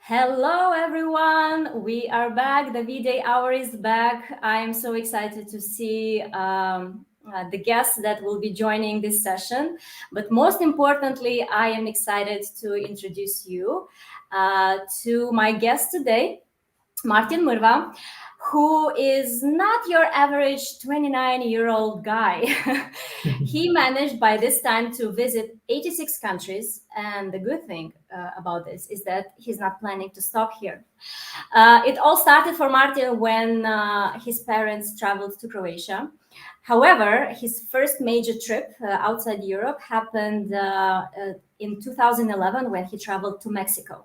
Hello, everyone. We are back. The V-Day hour is back. I am so excited to see the guests that will be joining this session. But most importantly, I am excited to introduce you to my guest today, Martin Mrva, who is not your average 29-year-old guy. He managed by this time to visit 86 countries. And the good thing about this is that he's not planning to stop here. It all started for Martin when his parents traveled to Croatia. However, his first major trip outside Europe happened in 2011 when he traveled to Mexico.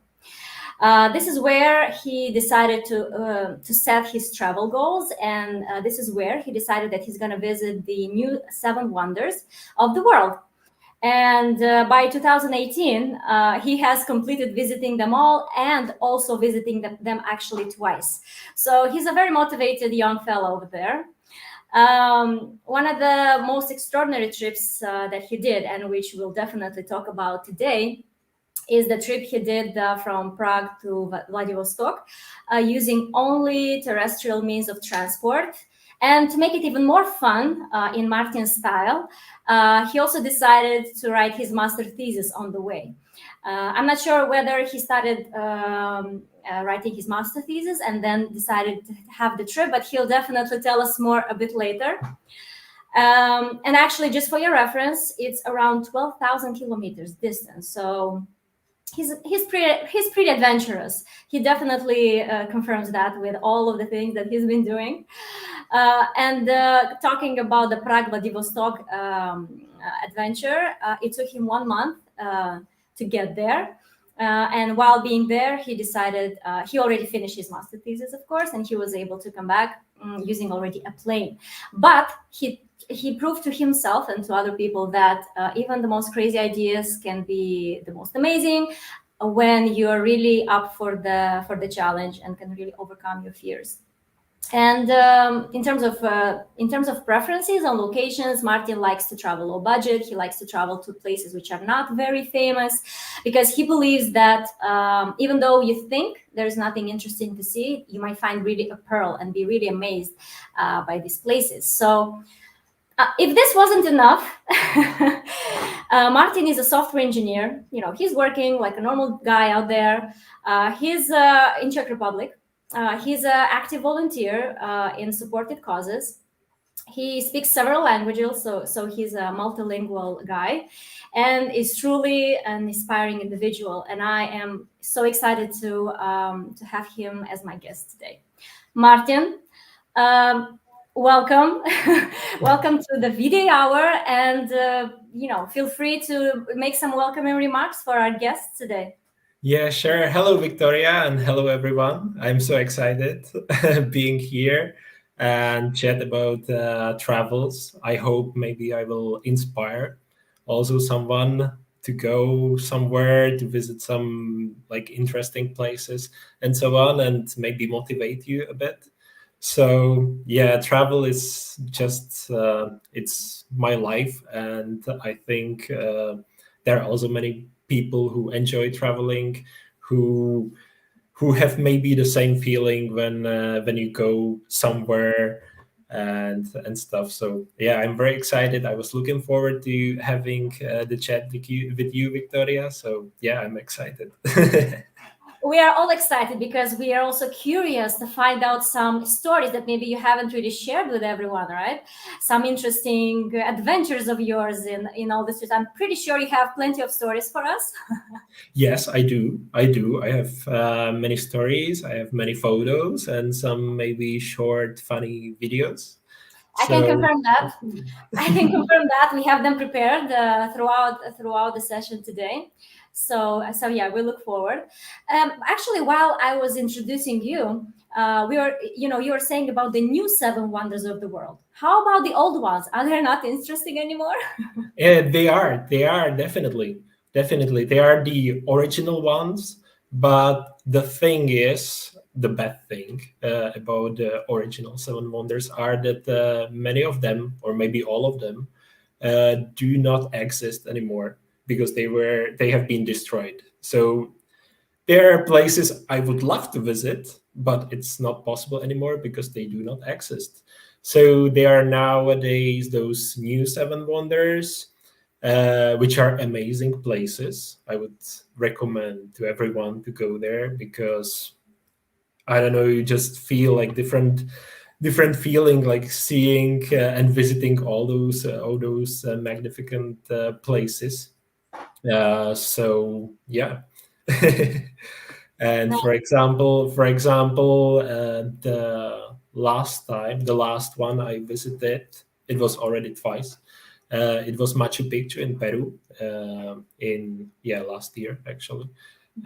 This is where he decided to set his travel goals, and this is where he decided that he's going to visit the new seven wonders of the world. And by 2018, he has completed visiting them all and also visiting them actually twice. So he's a very motivated young fellow over there. One of the most extraordinary trips that he did, and which we'll definitely talk about today, is the trip he did from Prague to Vladivostok using only terrestrial means of transport. And to make it even more fun in Martin's style, he also decided to write his master thesis on the way. I'm not sure whether he started writing his master thesis and then decided to have the trip, but he'll definitely tell us more a bit later. And actually, just for your reference, it's around 12,000 kilometers distance. So he's pretty adventurous. He definitely confirms that with all of the things that he's been doing. And talking about the Prague Vladivostok adventure, it took him 1 month to get there. And while being there, he decided he already finished his master thesis, of course, and he was able to come back using already a plane. But he proved to himself and to other people that even the most crazy ideas can be the most amazing when you're really up for the challenge and can really overcome your fears. And in terms of preferences on locations, Martin likes to travel low budget. He likes to travel to places which are not very famous, because he believes that even though you think there's nothing interesting to see, you might find really a pearl and be really amazed by these places. So if this wasn't enough, Martin is a software engineer. He's working like a normal guy out there. He's in Czech Republic. He's an active volunteer in supported causes. He speaks several languages, so he's a multilingual guy, and is truly an inspiring individual. And I am so excited to have him as my guest today. Martin, welcome. Welcome to the V-Day hour, and feel free to make some welcoming remarks for our guests today. Yeah, sure. Hello, Victoria, and hello, everyone. I'm so excited being here and chat about travels. I hope maybe I will inspire also someone to go somewhere to visit some interesting places and so on, and maybe motivate you a bit. So yeah, travel is just it's my life, and I think there are also many people who enjoy traveling, who have maybe the same feeling when you go somewhere and stuff. So yeah, I'm very excited. I was looking forward to having the chat with you, Victoria. So yeah, I'm excited. We are all excited because we are also curious to find out some stories that maybe you haven't really shared with everyone, right? Some interesting adventures of yours in all this. I'm pretty sure you have plenty of stories for us. Yes, I do. I have many stories. I have many photos and some maybe short, funny videos. I can confirm that. We have them prepared throughout the session today. So yeah, we look forward. Actually, while I was introducing you, you were saying about the new seven wonders of the world. How about the old ones? Are they not interesting anymore? Yeah, they are. They are definitely. They are the original ones. But the thing is, the bad thing about the original seven wonders are that many of them, or maybe all of them, do not exist anymore because they have been destroyed. So there are places I would love to visit, but it's not possible anymore because they do not exist. So there are nowadays those new seven wonders, which are amazing places. I would recommend to everyone to go there because I don't know, you just feel like different feeling, like seeing and visiting all those magnificent places. So yeah. And No. the last one I visited, it was already twice. It was Machu Picchu in Peru, in last year actually,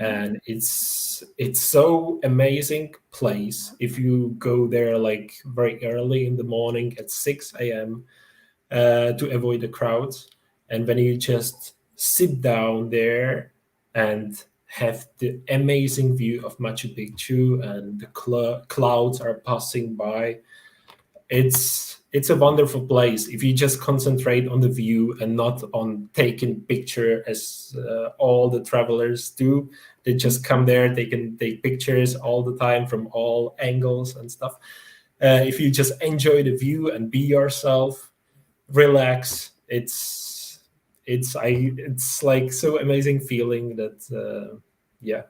and it's so amazing place. If you go there like very early in the morning at 6 a.m. To avoid the crowds, and when you just sit down there and have the amazing view of Machu Picchu and the clouds are passing by, it's a wonderful place if you just concentrate on the view and not on taking picture as all the travelers do. They just come there, they can take pictures all the time from all angles and stuff. If you just enjoy the view and be yourself, relax, it's like so amazing feeling that yeah,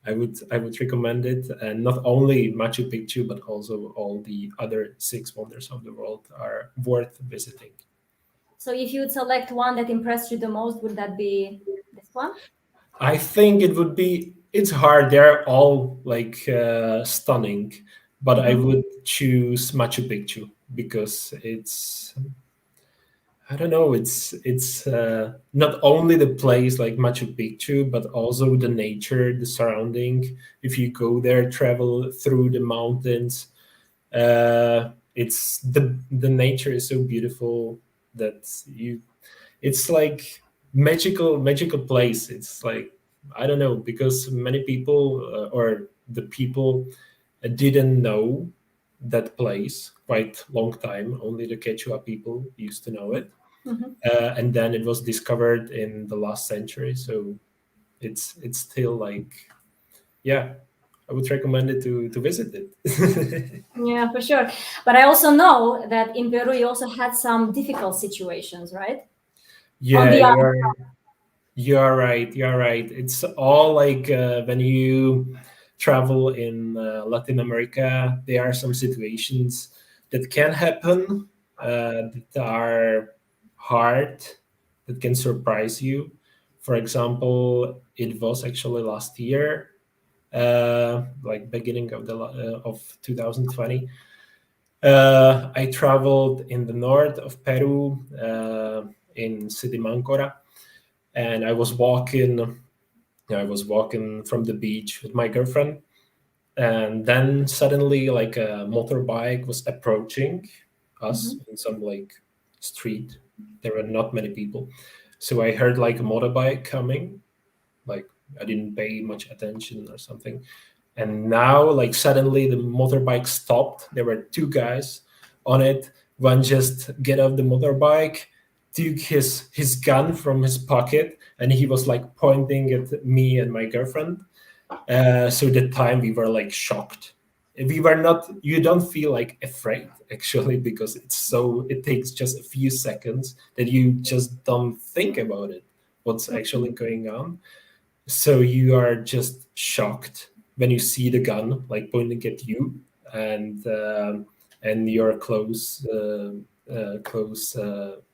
I would recommend it. And not only Machu Picchu, but also all the other six wonders of the world are worth visiting. So if you would select one that impressed you the most, would that be this one? I think it's hard. They're all like stunning, but I would choose Machu Picchu because I don't know. It's not only the place like Machu Picchu, but also the nature, the surrounding. If you go there, travel through the mountains, it's the nature is so beautiful that it's like magical place. It's like I don't know, because many people or the people didn't know that place quite long time. Only the Quechua people used to know it, and then it was discovered in the last century. So it's still like, yeah, I would recommend it to visit it. Yeah, for sure. But I also know that in Peru you also had some difficult situations, right? On Yeah, the you're right. You're right. It's all like when you travel in Latin America, there are some situations that can happen that are hard, that can surprise you. For example, it was actually last year, like beginning of 2020. I traveled in the north of Peru, in city Mancora, and I was walking from the beach with my girlfriend, and then suddenly like a motorbike was approaching us in some like street. There were not many people, so I heard like a motorbike coming. Like I didn't pay much attention or something, and now like suddenly the motorbike stopped. There were two guys on it. One just get off the motorbike, took his gun from his pocket, and he was like pointing at me and my girlfriend. So that time we were like shocked. We were not. You don't feel like afraid actually, because it takes just a few seconds that you just don't think about it, what's actually going on. So you are just shocked when you see the gun like pointing at you, and your close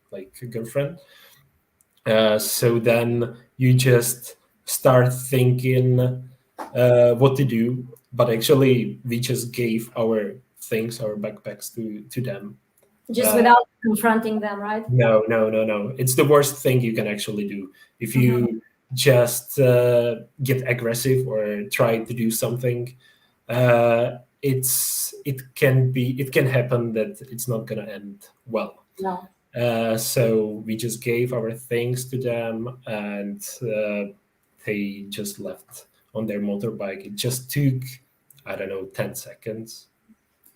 like girlfriend. So then you just start thinking what to do. But actually, we just gave our things, our backpacks to them. just without confronting them, right? No, no, no, no. It's the worst thing you can actually do. If you just get aggressive or try to do something, it can happen that it's not gonna end well. No. So we just gave our things to them, and they just left on their motorbike. It just took, I don't know, 10 seconds.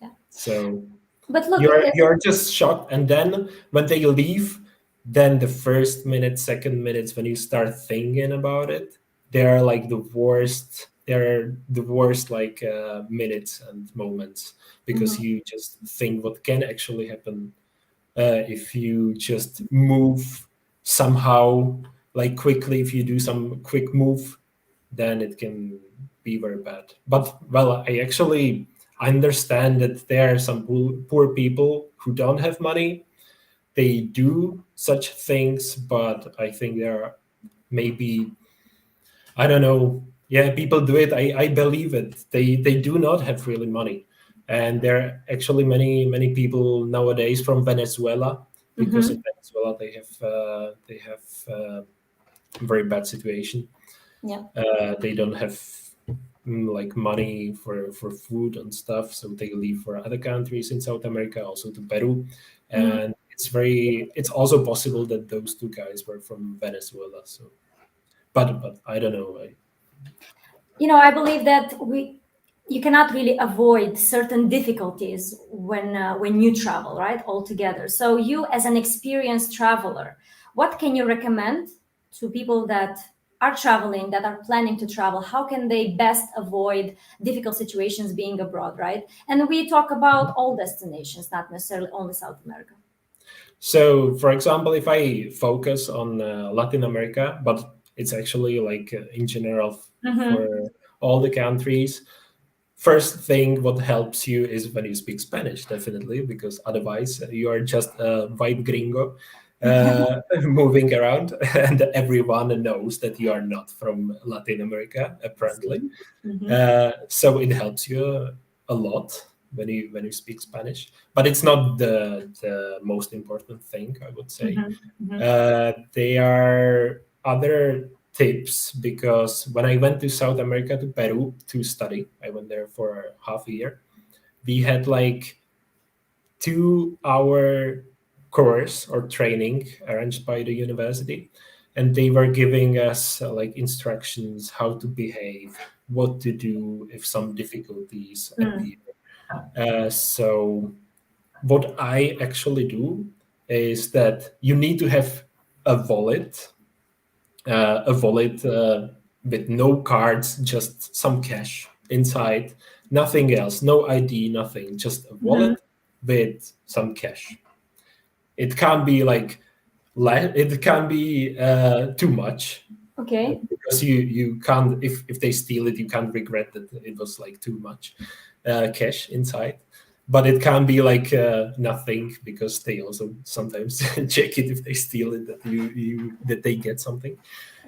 Yeah. So But look, you're just shocked, and then when they leave, then the first minute, second minutes, when you start thinking about it, they're like the worst. They're the worst like minutes and moments because Mhm. you just think what can actually happen if you just move somehow like quickly. If you do some quick move, then it can be very bad. But well, I actually understand that there are some poor people who don't have money. They do such things, but I think there are maybe, I don't know. Yeah, people do it. I believe it. They do not have really money, and there are actually many people nowadays from Venezuela because in Mhm. Venezuela they have very bad situation. Yeah. They don't have like money for food and stuff, so they leave for other countries in South America, also to Peru, Mhm. and it's also possible that those two guys were from Venezuela. So, but I don't know. I believe that you cannot really avoid certain difficulties when you travel, right, altogether. So you, as an experienced traveler, what can you recommend to people that are traveling, that are planning to travel? How can they best avoid difficult situations being abroad, right? And we talk about all destinations, not necessarily only South America. So, for example, if I focus on Latin America, but it's actually like in general for Mm-hmm. all the countries, first thing what helps you is when you speak Spanish, definitely, because otherwise you are just a white gringo moving around, and everyone knows that you are not from Latin America, apparently. See? Mm-hmm. So it helps you a lot when you speak Spanish, but it's not the most important thing, I would say. Mm-hmm. There are other tips because when I went to South America to Peru to study, I went there for half a year. We had like 2 hour course or training arranged by the university, and they were giving us like instructions how to behave, what to do if some difficulties Mm. appear. So what I actually do is that you need to have a wallet, with no cards, just some cash inside, nothing else, no ID, nothing, just a Mm-hmm. wallet with some cash. It can't be like it can be too much Okay. because you can't, if they steal it, you can't regret that it was like too much cash inside. But it can be like nothing because they also sometimes check it if they steal it, that you that they get something.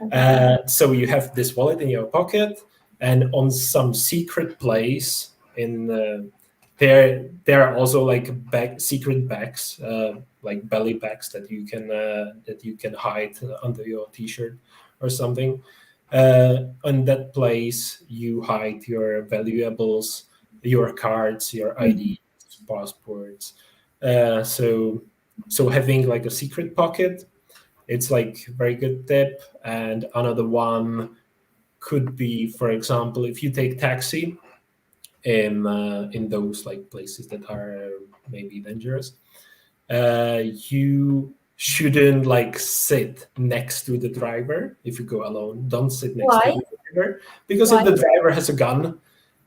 Okay. So you have this wallet in your pocket, and on some secret place in there are also like secret bags, like belly bags that you can hide under your t-shirt or something. On that place, you hide your valuables, your cards, your Mhm. IDs, passports. So having like a secret pocket, it's like a very good tip. And another one could be, for example, if you take taxi in those like places that are maybe dangerous, you shouldn't like sit next to the driver. If you go alone, don't sit next to Why? the driver, because if Why? the driver has a gun,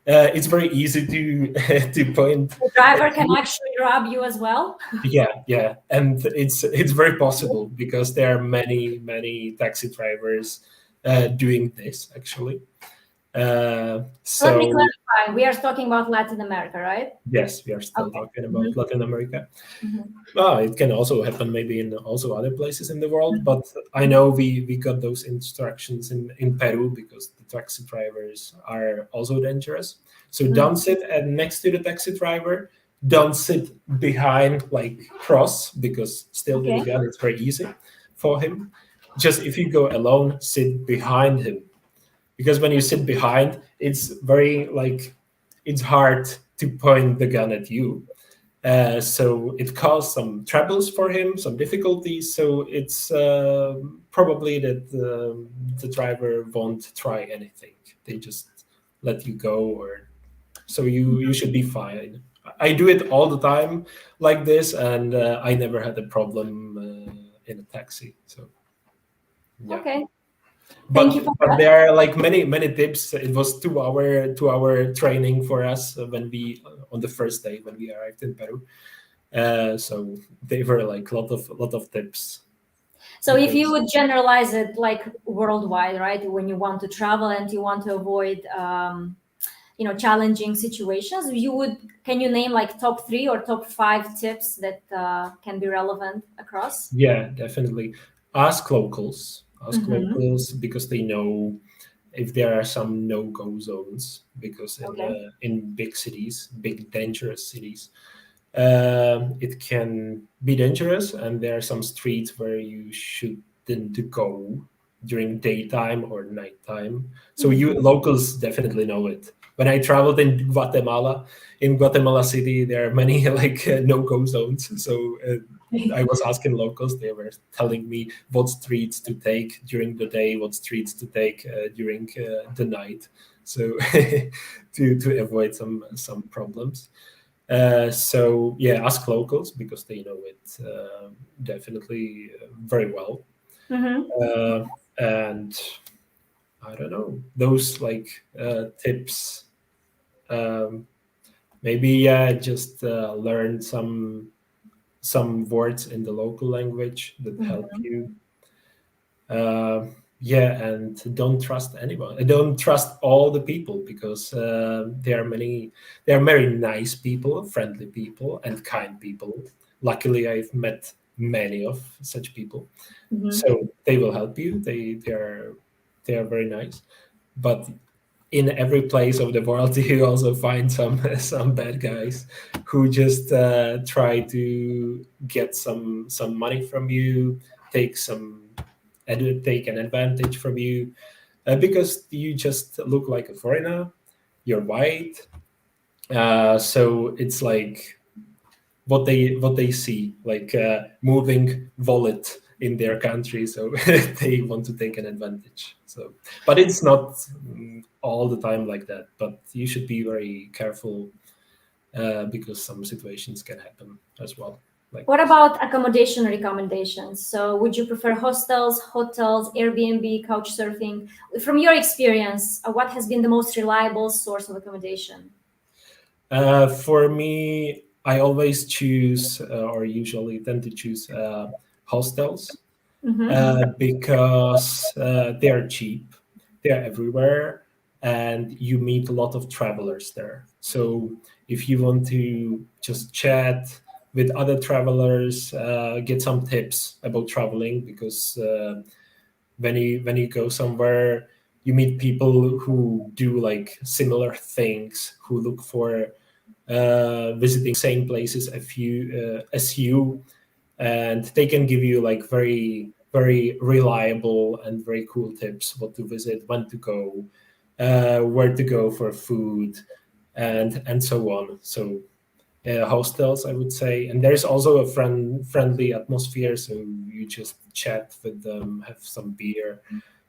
it's very easy to to point The at driver can you. actually rob you as well. Yeah, and it's very possible because there are many taxi drivers doing this actually. Let me So clarify. We are talking about Latin America, right? yes, we are still Okay. talking about Mhm. Latin America. Mhm. Well, it can also happen maybe in also other places in the world, but I know we got those instructions in Peru because the taxi drivers are also dangerous. So Mhm. don't sit next to the taxi driver. Don't sit behind like cross because still with a Okay. gun it's very easy for him. Just if you go alone, sit behind him because when you sit behind, it's very like it's hard to point the gun at you, so it caused some troubles for him, some difficulties. So it's probably that the driver won't try anything. They just let you go, or so you should be fine. I do it all the time like this, and I never had a problem in a taxi. So yeah. Okay. Thank you for But that. there are like many tips. It was 2 hour training for us when we on the first day when we arrived in Peru. So they were like lot of tips So if you because would generalize it like worldwide, right? When you want to travel and you want to avoid, challenging situations, can you name like top three or top five tips that can be relevant across? yeah, definitely ask locals. Ask Mm-hmm. locals because they know if there are some no-go zones because Okay. in big cities, big dangerous cities, it can be dangerous, and there are some streets where you shouldn't go during daytime or nighttime. So you Mm-hmm. locals definitely know it. When I traveled in Guatemala City, there are many like no-go zones. So I was asking locals; they were telling me what streets to take during the day, what streets to take during the night. So to avoid some problems. So yeah, ask locals because they know it definitely very well. Mm-hmm. And I don't know those like tips. Um, Maybe yeah, just learn some words in the local language that help Mm-hmm. you. Uh, yeah, and don't trust anyone. Don't trust all the people because there are very nice people, friendly people, and kind people. Luckily, I've met many of such people, Mm-hmm. so they will help you. They are very nice, but in every place of the world, you also find some bad guys who just try to get some money from you, take some take an advantage from you because you just look like a foreigner. You're white, so it's like what they see, like moving wallet in their country, so they want to take an advantage. So, but it's not all the time like that. But you should be very careful because some situations can happen as well, like What this. about accommodation recommendations? So, would you prefer hostels, hotels, Airbnb, couch surfing? From your experience, what has been the most reliable source of accommodation? For me, I always choose, or usually tend to choose hostels Mm-hmm. because they are cheap, they are everywhere, and you meet a lot of travelers there. So if you want to just chat with other travelers, get some tips about traveling, because when you go somewhere, you meet people who do like similar things, who look for visiting same places as you, and they can give you like very reliable and very cool tips what to visit, when to go, where to go for food, and so on. So hostels, I would say, and there's also a friendly atmosphere, so you just chat with them, have some beer,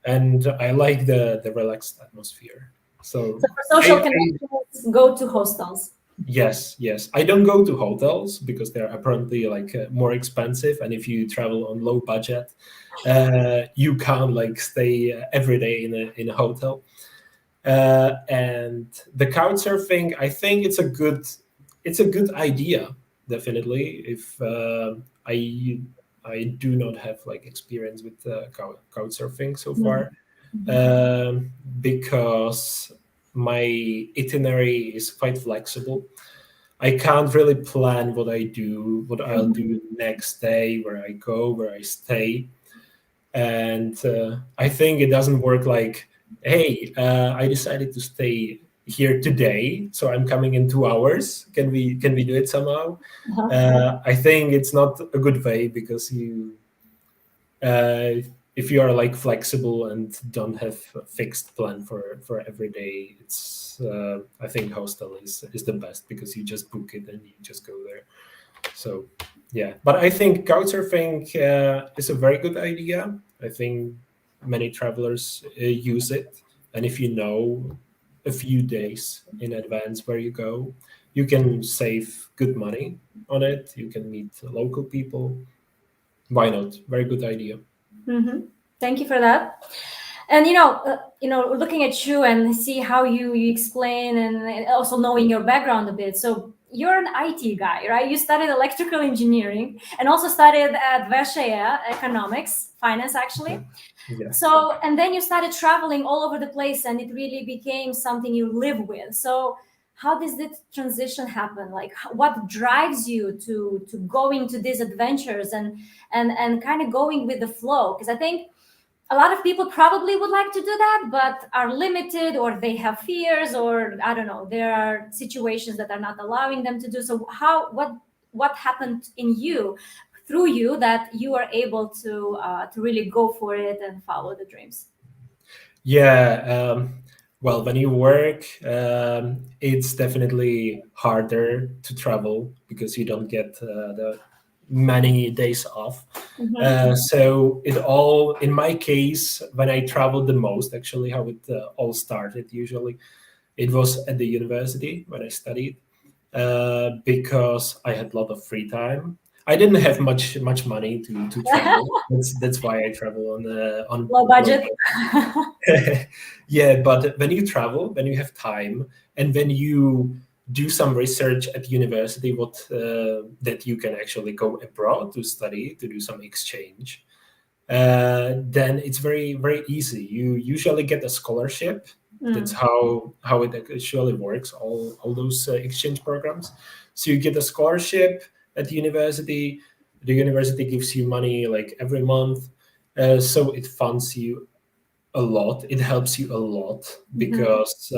and I like the relaxed atmosphere. So So, for social I connections, go to hostels. yes, yes. I don't go to hotels because they're apparently like more expensive, and if you travel on low budget, you can't like stay every day in a hotel. And the couch surfing, I think it's a good idea, definitely. If I do not have like experience with couch surfing so far, because my itinerary is quite flexible. I can't really plan what I'll do next day, where I go, where I stay. And I think it doesn't work like, hey, I decided to stay here today, so I'm coming in 2 hours. Can we do it somehow? Uh-huh. I think it's not a good way because uh, if you are like flexible and don't have a fixed plan for every day, it's I think hostel is the best because you just book it and you just go there. So yeah, but I think couchsurfing is a very good idea. I think many travelers use it, and if you know a few days in advance where you go, you can save good money on it. You can meet local people. Why not? Very good idea. Mm-hmm. Thank you for that. And looking at you and see how you explain, and also knowing your background a bit. So you're an IT guy, right? You studied electrical engineering and also studied at VSHE, economics, finance, actually. Yes. So, and then you started traveling all over the place, and it really became something you live with. So how does this transition happen? Like, what drives you to going to these adventures, and kind of going with the flow? Because I think a lot of people probably would like to do that, but are limited, or they have fears, or I don't know, there are situations that are not allowing them to do so. What happened in you, through you, that you are able to really go for it and follow the dreams? Yeah. Well, when you work, it's definitely harder to travel because you don't get the many days off. Mm-hmm. So it all, in my case, when I traveled the most, actually, how it all started usually, it was at the university when I studied, because I had a lot of free time. I didn't have much money to travel. That's why I travel on Low low budget. budget. Yeah, but when you travel, when you have time, and when you do some research at university, what that you can actually go abroad to study, to do some exchange, then it's very easy. You usually get a scholarship. That's Mm. how it actually works. All those exchange programs. So you get a scholarship at the university. The university gives you money like every month, so it funds you a lot. It helps you a lot Mm-hmm. because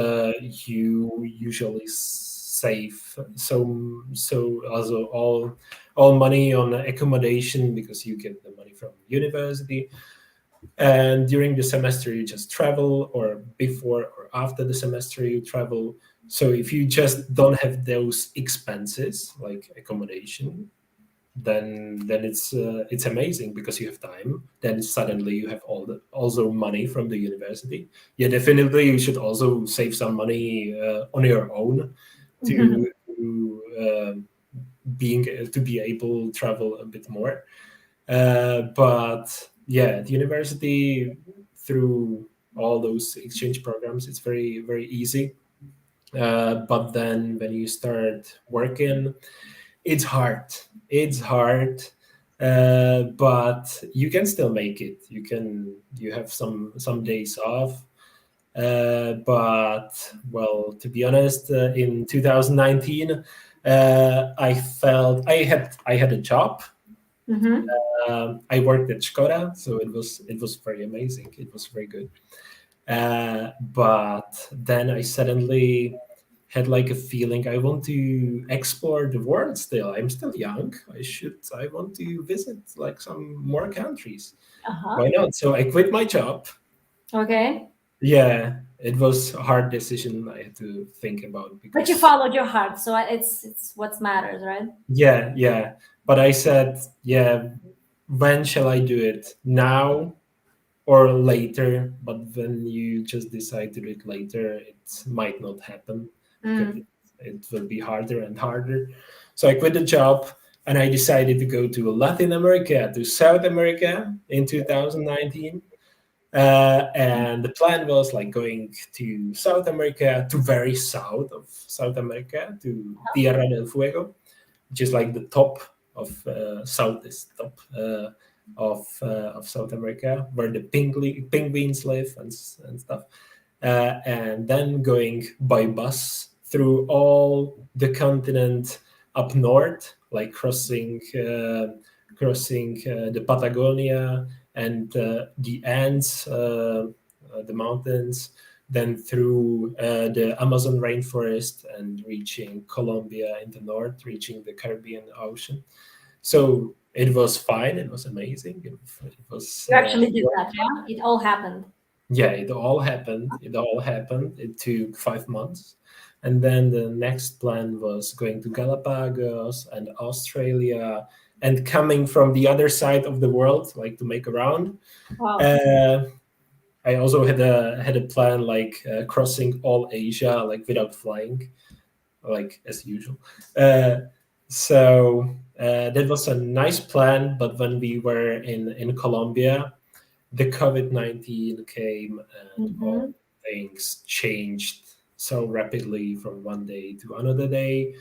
you usually save so also all money on accommodation because you get the money from university, and during the semester you just travel, or before or after the semester you travel. So if you just don't have those expenses like accommodation, then it's amazing because you have time. Then suddenly you have also money from the university. Yeah, definitely you should also save some money on your own to being to be able to travel a bit more. But yeah, at university, through all those exchange programs, it's very easy. But then when you start working, it's hard. It's hard, but you can still make it. You have some days off. But well, to be honest, in 2019, I felt I had a job. Mm-hmm. I worked at Skoda, so it was very amazing. It was very good. But then I suddenly had like a feeling I want to explore the world still. I'm still young. I want to visit like some more countries. Uh-huh. Why not? So I quit my job. Okay. Yeah, it was a hard decision I had to think about But you because followed your heart, so it's what matters, right? yeah. But I said, yeah, when shall I do it? Now or later? But when you just decide to do it later, it might not happen because Mm. it will be harder and harder. So I quit the job and I decided to go to Latin America, to South America in 2019. And the plan was like going to South America, to very south of South America, to Tierra del Fuego, which is like the top of southeast top of South America, where the penguins live and stuff. And then going by bus through all the continent up north, like crossing the Patagonia and the Andes, the mountains, then through the Amazon rainforest and reaching Colombia in the north, reaching the Caribbean Ocean. So it was fine. It was amazing. It was You actually did that, yeah? It all happened. yeah. It all happened. It all happened. It took 5 months, and then the next plan was going to Galapagos and Australia, and coming from the other side of the world, like to make a round. Wow. Uh, I also had a plan like crossing all Asia like without flying, like as usual. Uh, so that was a nice plan. But when we were in Colombia, the COVID-19 came and all Mhm. things changed so rapidly from one day to another day.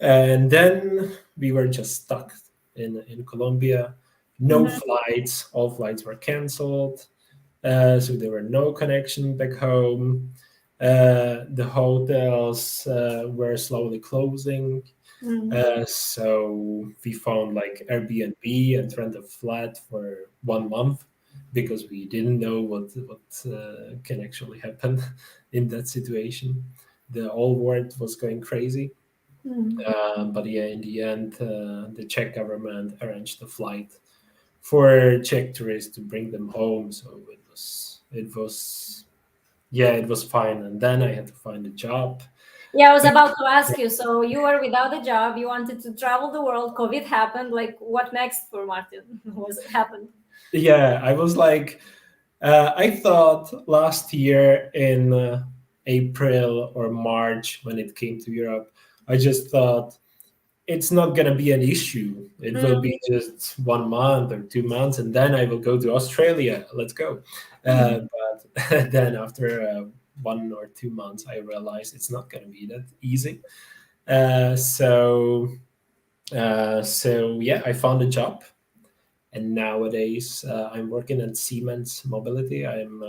And then we were just stuck in Colombia. No Mhm. flights, all flights were canceled. So there were no connection back home. The hotels were slowly closing. Mhm. So we found like Airbnb and rent a flat for 1 month because we didn't know what can actually happen in that situation. The whole world was going crazy. Mhm. But yeah, in the end, the Czech government arranged a flight for Czech tourists to bring them home. So it was fine. And then I had to find a job. Yeah, I was about to ask you. So you were without a job. You wanted to travel the world. COVID happened. Like, what next for Martin? Was happened? Yeah, I was like, I thought last year in April or March when it came to Europe, I just thought it's not going to be an issue. It will Mm. be just 1 month or 2 months, and then I will go to Australia. Let's go. Mm. But then after 1 or 2 months, I realized it's not going to be that easy. Uh, so, so yeah, I found a job, and nowadays I'm working at Siemens Mobility. I'm,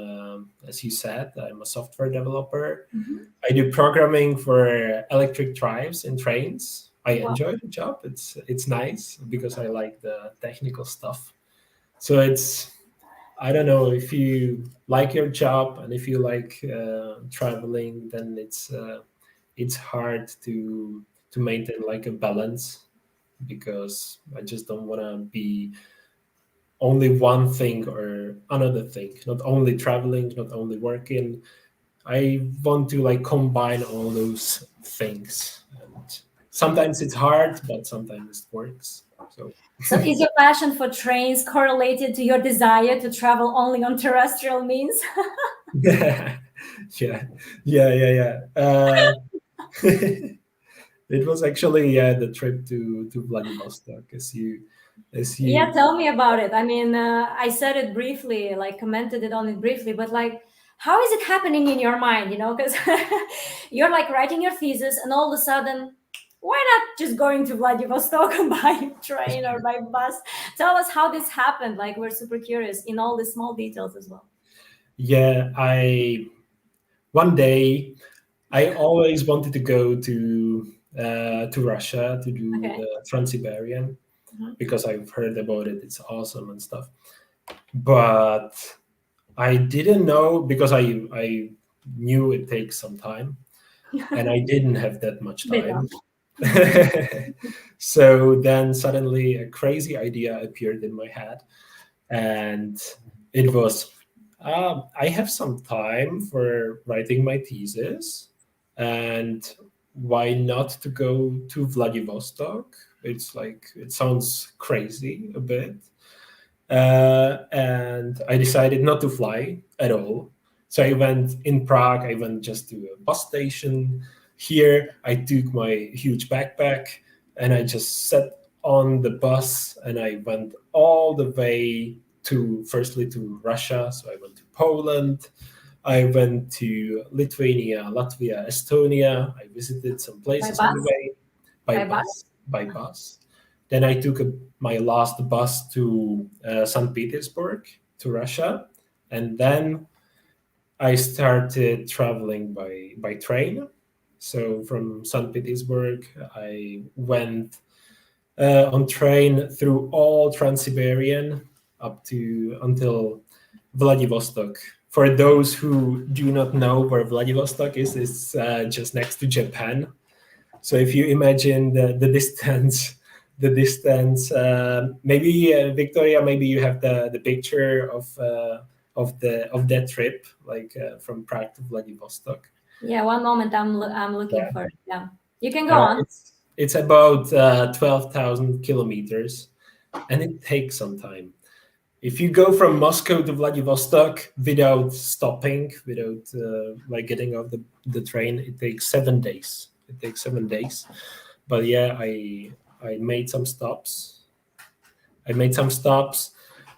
as you said, I'm a software developer. Mhm. I do programming for electric drives in trains. I Wow. enjoy the job. It's nice because I like the technical stuff. So it's I don't know if you like your job and if you like traveling, then it's hard to maintain like a balance because I just don't want to be only one thing or another thing. Not only traveling, not only working. I want to like combine all those things. And sometimes it's hard, but sometimes it works. So So is your passion for trains correlated to your desire to travel only on terrestrial means? yeah, yeah, yeah. It was actually the trip to Vladivostok, as you Yeah, tell me about it. I mean, I said it briefly, like commented it on it briefly, but like, how is it happening in your mind? Because you're like writing your thesis, and all of a sudden, why not just going to Vladivostok by train or by bus? Tell us how this happened. Like, we're super curious in all the small details as well. yeah I one day I always wanted to go to Russia to do Okay. the Trans-Siberian Mhm. because I've heard about it. It's awesome and stuff. But I didn't know because I knew it takes some time, and I didn't have that much Bit of. time. So then suddenly a crazy idea appeared in my head, and it was I have some time for writing my thesis, and why not to go to Vladivostok? It's like it sounds crazy a bit, and I decided not to fly at all. So I went in Prague. I went just to a bus station. Here, I took my huge backpack and I just sat on the bus and I went all the way to firstly to Russia. So I went to Poland. I went to Lithuania, Latvia, Estonia. I visited some By places on the bus? way by By bus? bus. By bus. Then I took my last bus to St. Petersburg, to Russia, and then I started traveling by train. So from St. Petersburg, I went on train through all Trans-Siberian up to until Vladivostok. For those who do not know where Vladivostok is, it's just next to Japan. So if you imagine the distance, maybe Victoria, maybe you have the picture of that trip, like from Prague to Vladivostok. Yeah, one moment. I'm looking Yeah, for it. Yeah. You can go on. it's about 12,000 kilometers, and it takes some time. If you go from Moscow to Vladivostok without stopping, without like getting off the train, it takes 7 days. It takes 7 days. But yeah, I made some stops. I made some stops.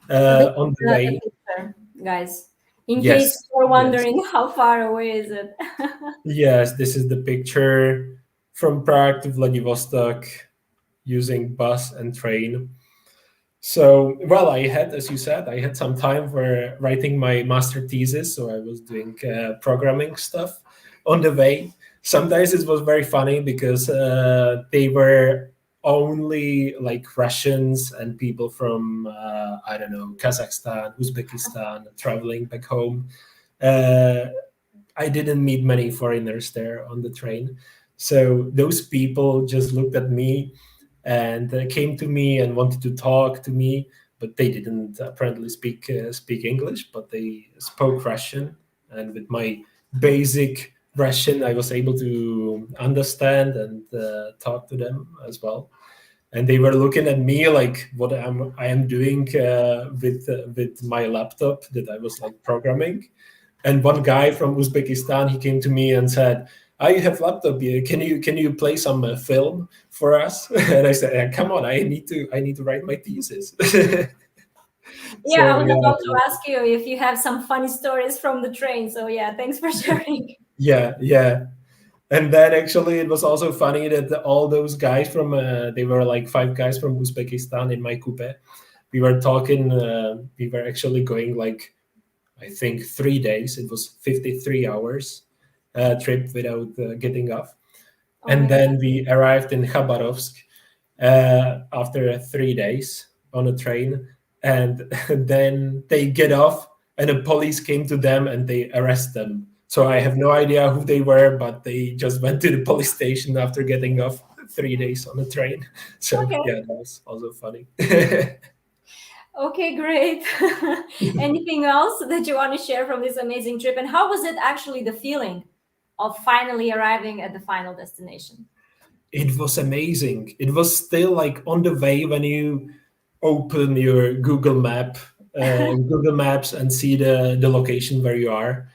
This on is the the way. picture, guys. In case Yes, you're yes, wondering how far away is it. yes. This is the picture from Prague to Vladivostok using bus and train. So, well, I had, as you said, I had some time for writing my master thesis. So I was doing programming stuff on the way. Sometimes it was very funny because they were only like Russians and people from, I don't know, Kazakhstan, Uzbekistan, traveling back home. Uh, I didn't meet many foreigners there on the train. So those people just looked at me and came to me and wanted to talk to me, but they didn't apparently speak English, but they spoke Russian. And with my basic Russian, I was able to understand and talk to them as well. And they were looking at me like what I am doing with my laptop that I was like programming. And one guy from Uzbekistan, he came to me and said, "I have laptop here. Can you play some film for us?" And I said, "Come on, I need to write my thesis." Yeah, I So was about to yeah, ask you if you have some funny stories from the train. So yeah, thanks for sharing. yeah, yeah. And then actually, it was also funny that all those guys from they were like five guys from Uzbekistan in my coupe. We were talking. We were actually going like I think 3 days. It was 53 hours trip without getting off. Oh And my God. then we arrived in Khabarovsk after 3 days on a train. And then they get off, and the police came to them and they arrest them. So I have no idea who they were, but they just went to the police station after getting off 3 days on a train. So Okay. yeah, that was also funny. Okay, great. Anything else that you want to share from this amazing trip? And how was it actually the feeling of finally arriving at the final destination? It was amazing. It was still like on the way when you open your Google Maps and see the location where you are.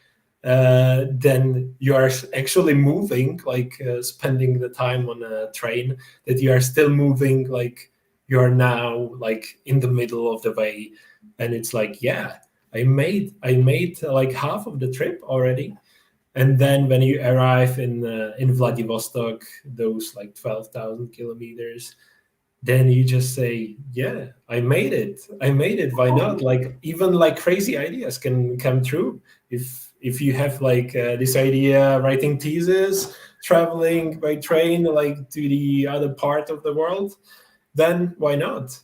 Then you are actually moving, like spending the time on a train. That you are still moving, like you are now like in the middle of the way, and it's like, yeah, I made like half of the trip already. And then when you arrive in Vladivostok, those like 12,000 kilometers, then you just say, yeah, I made it. I made it. Why not? Like even like crazy ideas can come true if you have like this idea writing thesis, traveling by train like to the other part of the world, then why not?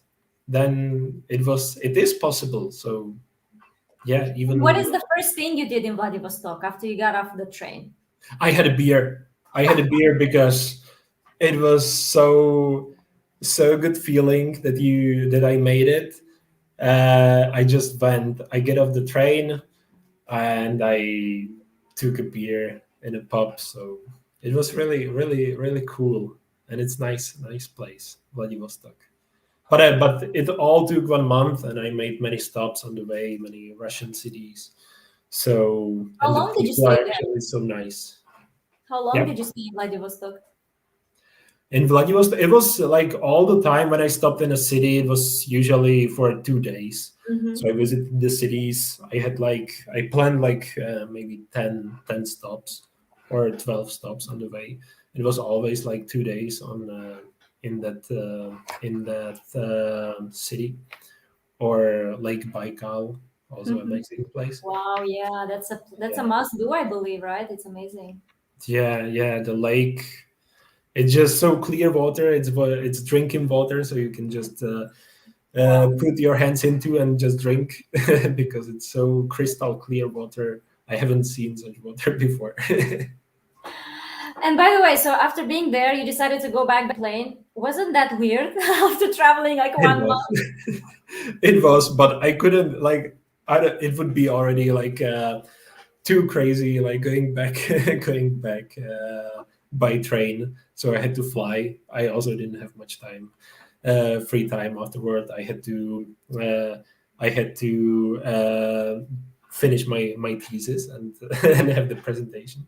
Then it is possible. So yeah, What even is the first thing you did in Vladivostok after you got off the train? I had a beer. I had a beer because it was so good feeling that I made it. I just went. I get off the train and I took a beer in a pub. So it was really, really, really cool, and it's nice place, Vladivostok. But it all took 1 month, and I made many stops on the way, many Russian cities. So How and the long did you people are stay there? actually so nice. How long Yeah. did you stay in Vladivostok? In Vladivostok, it was like all the time when I stopped in a city, it was usually for 2 days. So I Hmm. visited the cities. I planned like maybe 10 stops or 12 stops on the way. It was always like 2 days on in that city or Lake Baikal, also Hmm. amazing place. Wow, yeah, that's a Yeah, must do, I believe, right? It's amazing. yeah. The lake. It's just so clear water. It's drinking water, so you can just Wow. put your hands into and just drink because it's so crystal clear water. I haven't seen such water before. And by the way, so after being there, you decided to go back by plane. Wasn't that weird after traveling like It 1 month? was, it was, but I couldn't like. It would be already like too crazy, like going back, going back by train. So I had to fly. I also didn't have much time, free time afterward. I had to finish my thesis and and have the presentation.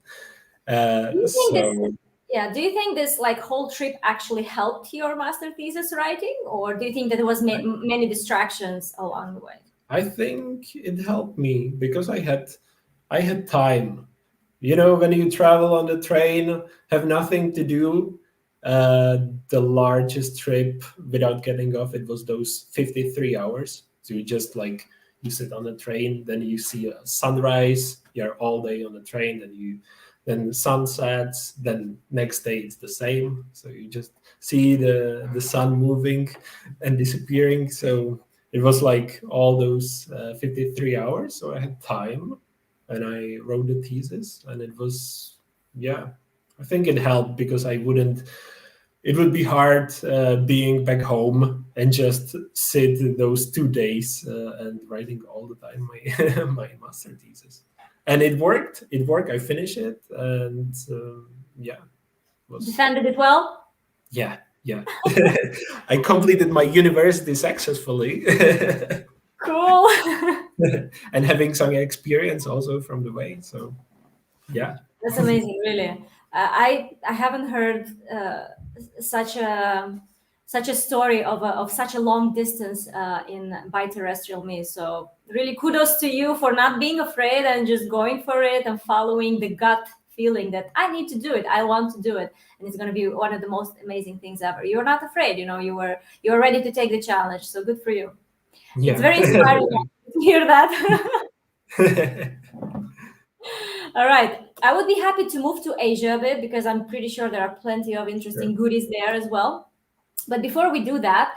Do you think this? So Yeah. Do you think this like whole trip actually helped your master thesis writing, or do you think that there was many distractions along the way? I think it helped me because I had time. You know, when you travel on the train, have nothing to do. The largest trip without getting off, it was those 53 hours. So you just like you sit on the train, then you see a sunrise. You're all day on the train, then the sun sets. Then next day it's the same. So you just see the sun moving and disappearing. So it was like all those 53 hours. So I had time and I wrote the thesis, and it was, yeah, I think it helped because it would be hard being back home and just sit those 2 days and writing all the time my, my master thesis. And it worked, I finished it, and yeah, it was, Defended it well. yeah, yeah. I completed my university successfully. Cool. And having some experience also from the way. So yeah. That's amazing, really. I haven't heard such a such a story of such a long distance in by terrestrial means. So really, kudos to you for not being afraid and just going for it and following the gut feeling that I need to do it. I want to do it, and it's going to be one of the most amazing things ever. You're not afraid. You know, you're ready to take the challenge. So good for you. It's Yeah. very inspiring to hear that. All right. I would be happy to move to Asia a bit because I'm pretty sure there are plenty of interesting Sure. goodies there as well. But before we do that,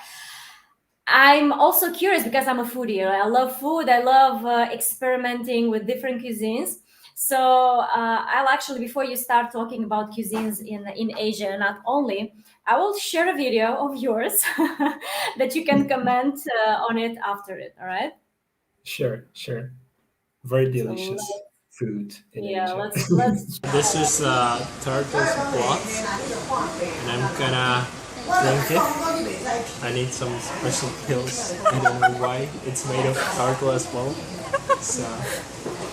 I'm also curious because I'm a foodie. I love food. I love experimenting with different cuisines. So I'll actually, before you start talking about cuisines in Asia, not only, I will share a video of yours that you can comment on it after it. All right. Sure, sure. Very So delicious food in yeah, Asia. let's. This is turtle's blood, and I'm gonna drink it. I need some special pills. I don't know why. It's made of turtle as well. So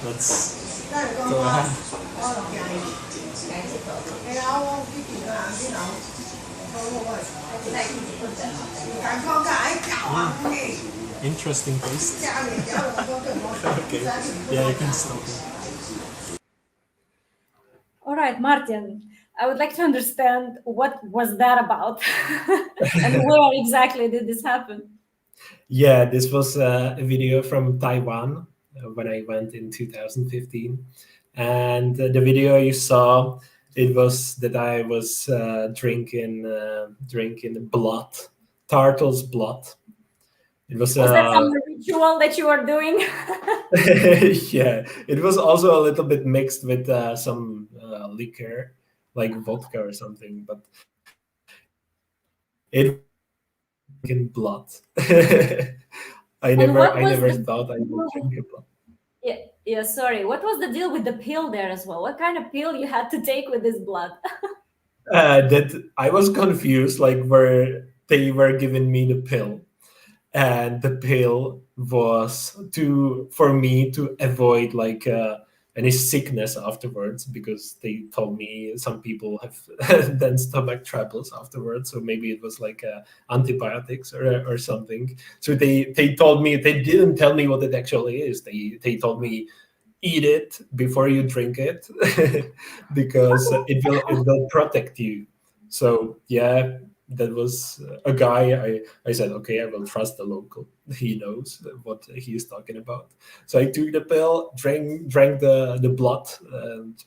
let's go ahead. Interesting taste. Okay. Yeah, you can stop it. All right, Martin, I would like to understand what was that about and where exactly did this happen? Yeah, this was a video from Taiwan when I went in 2015. And the video you saw, it was that I was drinking blood, turtle's blood. It was Was that some ritual that you were doing? yeah, it was also a little bit mixed with some liquor, like vodka or something, but it in blood. And what I was never the thought I would deal? drink blood. Yeah, yeah, sorry. What was the deal with the pill there as well? What kind of pill you had to take with this blood? That I was confused, like where they were giving me the pill, and the pill was to for me to avoid like any sickness afterwards, because they told me some people have then stomach troubles afterwards, so maybe it was like antibiotics or something. So they told me, they didn't tell me what it actually is. They told me eat it before you drink it because it will protect you. So yeah, that was a guy. I said, okay, I will trust the local. He knows what he is talking about. So I took the pill, drank the blood, and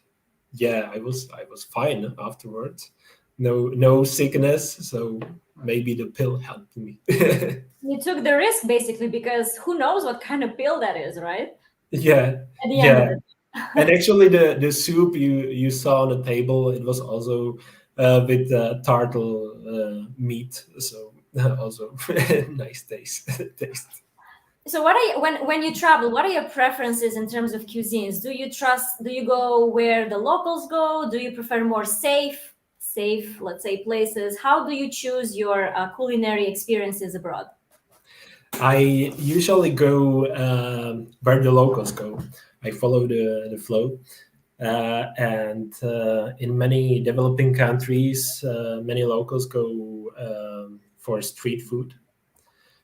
yeah, I was fine afterwards. No sickness. So maybe the pill helped me. You took the risk basically because who knows what kind of pill that is, right? Yeah, At the end of yeah. it. And actually, the soup you saw on the table, it was also with turtle meat, so also nice taste. So what are you, when you travel, what are your preferences in terms of cuisines? Do you go where the locals go? Do you prefer more safe, let's say, places? How do you choose your culinary experiences abroad? I usually go where the locals go. I follow the flow. And in many developing countries, many locals go for street food.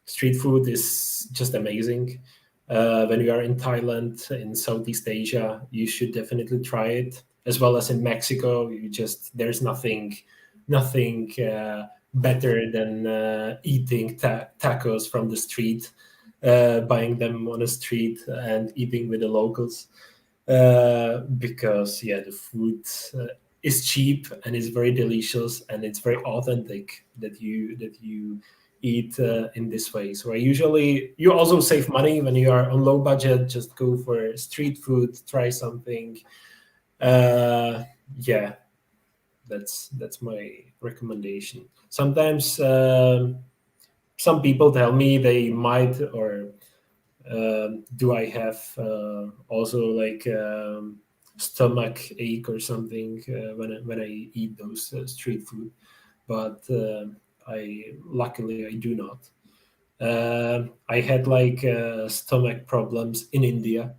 Street food is just amazing. When you are in Thailand, in Southeast Asia, you should definitely try it. As well as in Mexico, there's nothing better than eating tacos from the street, buying them on the street and eating with the locals. Because the food is cheap and is very delicious, and it's very authentic that you eat in this way. So you also save money when you are on low budget. Just go for street food, try something. Yeah, that's my recommendation. Sometimes some people tell me they might, or do I have also like stomach ache or something when I eat those street food? But I luckily I do not. I had like stomach problems in India,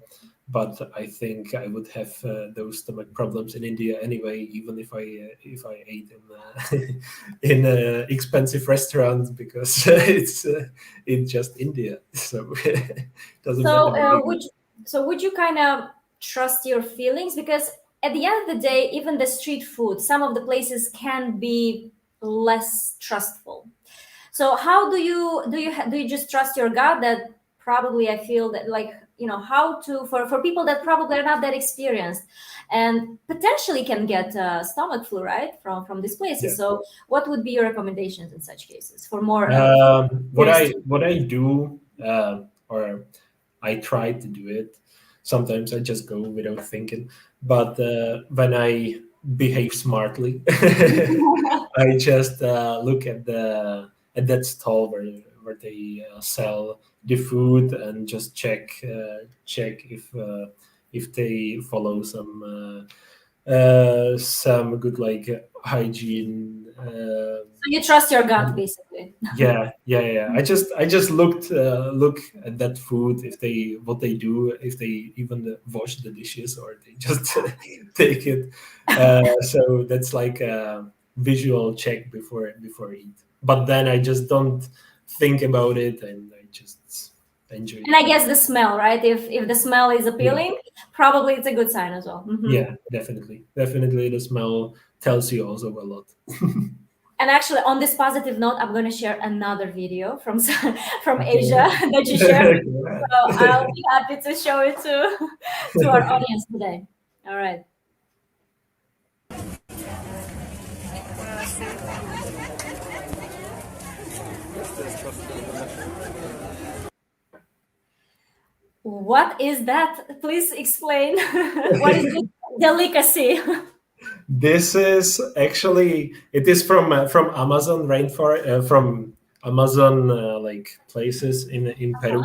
but I think I would have those stomach problems in India anyway, even if I ate in expensive restaurants, because it's just India, so it doesn't matter. Would you kind of trust your feelings? Because at the end of the day, even the street food, some of the places can be less trustful. So how do you just trust your gut that probably I feel that, like, how to, for people that probably are not that experienced and potentially can get stomach flu, right, from these places. Yeah. So what would be your recommendations in such cases for more what I do, or I try to do it. Sometimes I just go without thinking, but when I behave smartly, I just look at that stall where they sell the food, and just check if they follow some good like hygiene. So you trust your gut, basically. Yeah. I just look at that food, if what they do, if they even wash the dishes, or they just take it. So that's like a visual check before I eat. But then I just don't think about it, and I just enjoy it. And I guess the smell, right? If the smell is appealing, probably it's a good sign as well. Mm-hmm. Yeah, definitely. The smell tells you also a lot. And actually, on this positive note, I'm going to share another video from Asia that you shared. So I'll be happy to show it to our audience today. All right. What is that? Please explain. What is this delicacy? This is actually, it is from Amazon rainforest, from Amazon like places in Peru,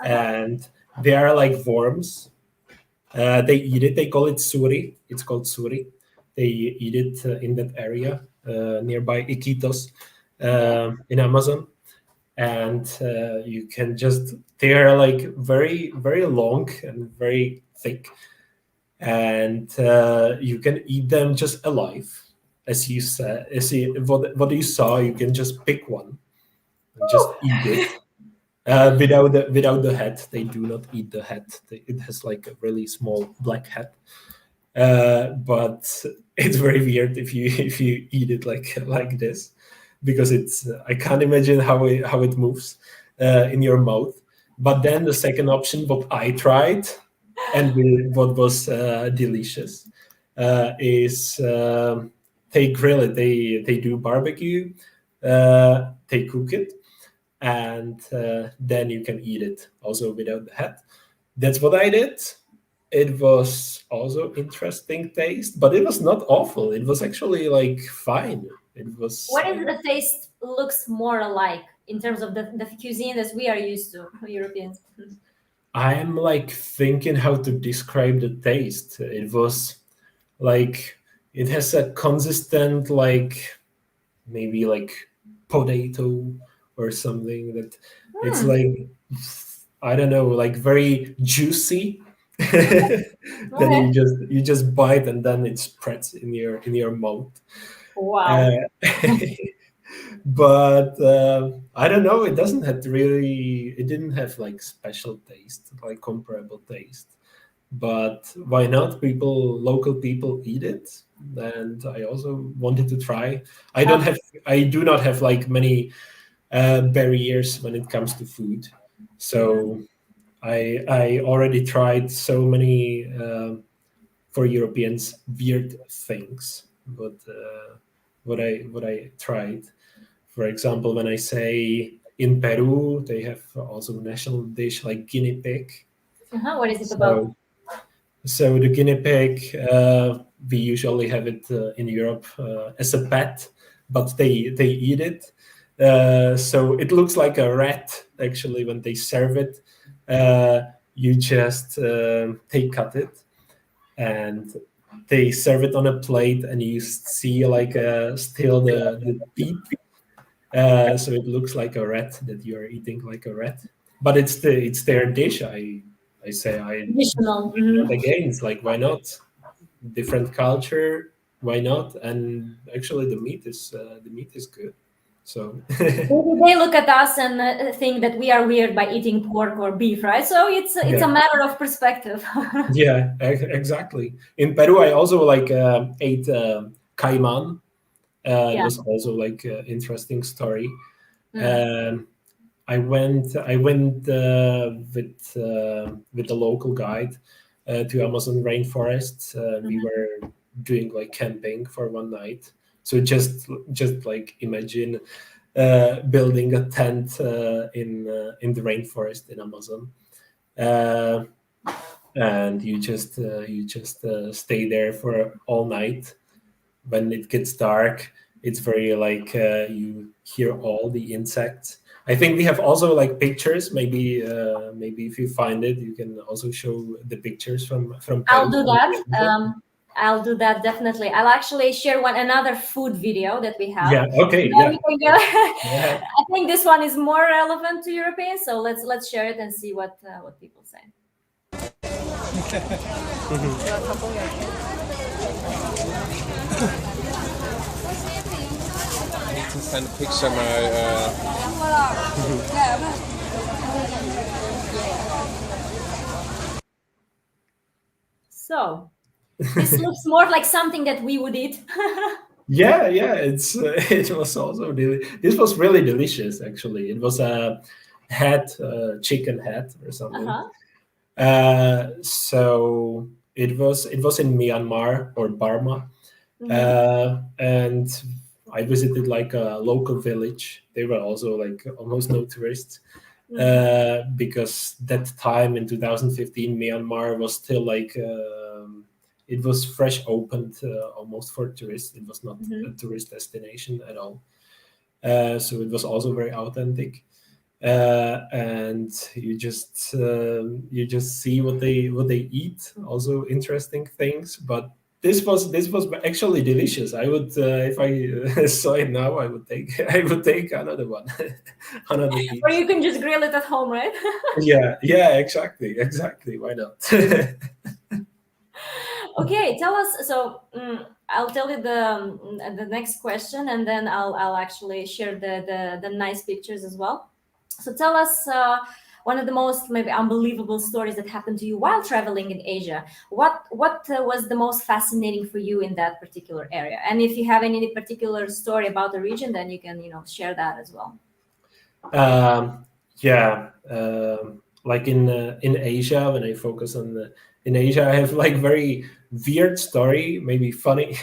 and they are like worms. They eat it. They call it suri. It's called suri. They eat it in that area nearby Iquitos in Amazon, and you can just, they are like very very long and very thick, and you can eat them just alive, as you said. What you saw, you can just pick one and just eat it without the head. They do not eat the head. It has like a really small black head, but it's very weird if you eat it like this, because it's I can't imagine how it moves in your mouth. But then the second option, what I tried, and what was delicious, is they grill it. They do barbecue. They cook it, and then you can eat it also without the head. That's what I did. It was also interesting taste, but it was not awful. It was actually like fine. It was. What is the taste looks more like in terms of the cuisine that we are used to, Europeans? I'm like thinking how to describe the taste. It was like, it has a consistent, like maybe like potato or something, that it's like, I don't know, like very juicy. Then Okay. you just bite and then it spreads in your mouth. Wow. Uh, but I don't know. It didn't have like special taste, like comparable taste. But why not? Local people eat it, and I also wanted to try. Uh, I do not have like many barriers when it comes to food, so I already tried so many for Europeans weird things. What I tried, for example, when I say in Peru they have also national dish like guinea pig. what is it about? So so the guinea pig, we usually have it in Europe as a pet, but they eat it. So it looks like a rat actually when they serve it. Uh, you just they cut it and they serve it on a plate, and you see like still the teeth. So it looks like a rat that you are eating like a rat, but it's their dish. I say I Traditional. not against, like why not? Different culture, why not? And actually the meat is good. So Maybe they look at us and think that we are weird by eating pork or beef, right? So it's a yeah, matter of perspective. yeah, exactly. In Peru I also like ate caiman. It Yeah. was also like an interesting story. Mm. um, I went with the local guide to Amazon rainforest. We Mhm. were doing like camping for one night. So just like imagine building a tent in the rainforest in Amazon, uh, and you just stay there for all night. When it gets dark, it's very like you hear all the insects. I think we have also like pictures. Maybe if you find it, you can also show the pictures from I'll Peru do on that. the Amazon. I'll do that definitely. I'll actually share another food video that we have. Yeah. Okay. Then Yeah. we can go. Yeah. I think this one is more relevant to Europeans, so let's share it and see what people say. To send a picture my So this looks more like something that we would eat. Yeah. Yeah. It's it was also this was really delicious. Actually, it was a chicken head or something. Uh-huh. So it was in Myanmar or Burma, Hmm. and I visited like a local village. They were also like almost no tourists Hmm. because that time in 2015 Myanmar was still like it was fresh opened almost for tourists. It was not a Hmm. tourist destination at all. So it was also very authentic. And you just see what they eat. Also interesting things, but this was actually delicious. I would if I saw it now, I would take I would take another one, another Or piece. you can just grill it at home, right? Yeah, yeah, exactly. Why not? Okay, tell us. So I'll tell you the next question, and then I'll actually share the nice pictures as well. So tell us one of the most maybe unbelievable stories that happened to you while traveling in Asia. What was the most fascinating for you in that particular area? And if you have any particular story about the region, then you can share that as well. Yeah, like in Asia, when I focus on in Asia, I have like very weird story, maybe funny.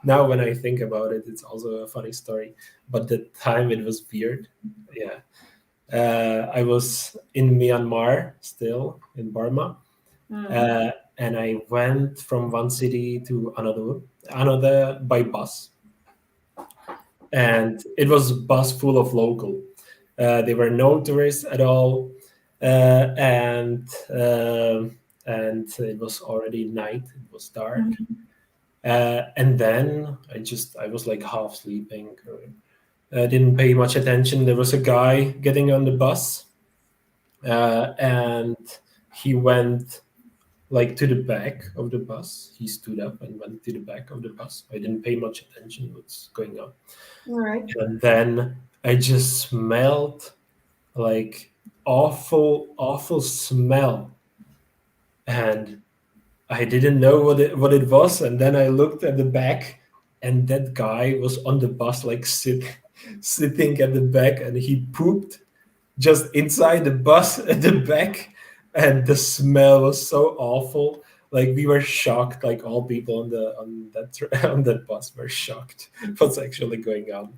Now when I think about it, it's also a funny story. But the time it was weird. Yeah, I was in Myanmar, still in Burma, Mm. uh, and I went from one city to another by bus, and it was bus full of local. There were no tourists at all, uh, and uh, and it was already night. It was dark, Mhm. and then I was like half sleeping. I didn't pay much attention. There was a guy getting on the bus, and he went like to the back of the bus. He stood up and went to the back of the bus. I didn't pay much attention what's going on. All right. And then I just smelled like awful smell. And I didn't know what it was. And then I looked at the back, and that guy was on the bus, like sitting at the back, and he pooped just inside the bus at the back. And the smell was so awful. Like we were shocked, like all people on that bus were shocked what's actually going on.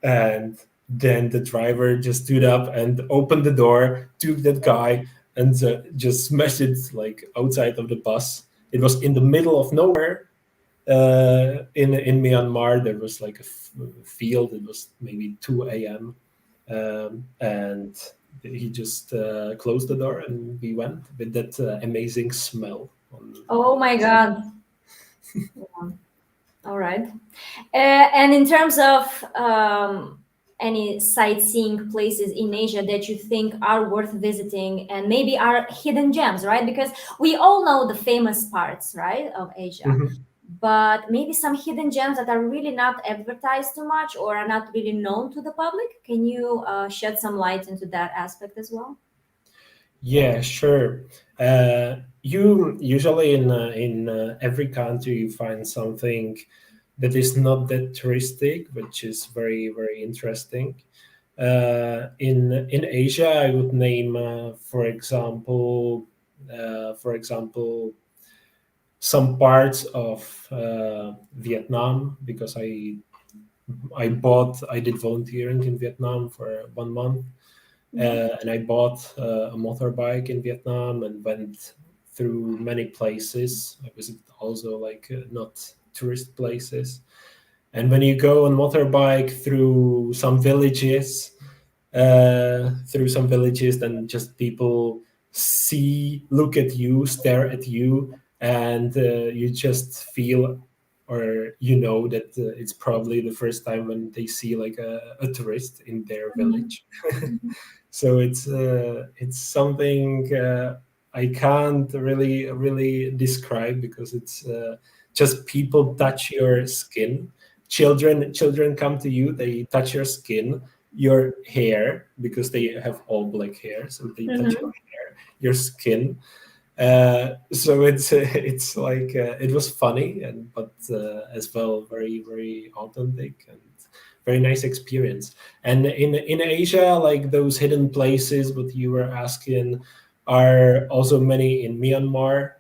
And then the driver just stood up and opened the door, took that guy, and just smashed it like outside of the bus. It was in the middle of nowhere. In Myanmar, there was like a field. It was maybe 2 a.m. And he just closed the door, and we went with that amazing smell. Oh my God. Yeah. All right. And in terms of any sightseeing places in Asia that you think are worth visiting and maybe are hidden gems, right? Because we all know the famous parts, right, of Asia, Mhm. but maybe some hidden gems that are really not advertised too much or are not really known to the public. Can you shed some light into that aspect as well? Yeah, sure. You usually in every country you find something that is not that touristic, which is very interesting. In Asia, I would name, for example, some parts of Vietnam, because I did volunteering in Vietnam for 1 month. And I bought a motorbike in Vietnam and went through many places. I visited also like not tourist places. And when you go on motorbike through some villages, then just people look at you, stare at you, and you just feel, or you know that it's probably the first time when they see like a tourist in their village. So it's something I can't really describe, because it's just people touch your skin. Children come to you, they touch your skin, your hair, because they have all black hair, so they touch your hair, your skin. So it's like it was funny, but as well very authentic and very nice experience. And in Asia, like those hidden places, what you were asking, are also many in Myanmar.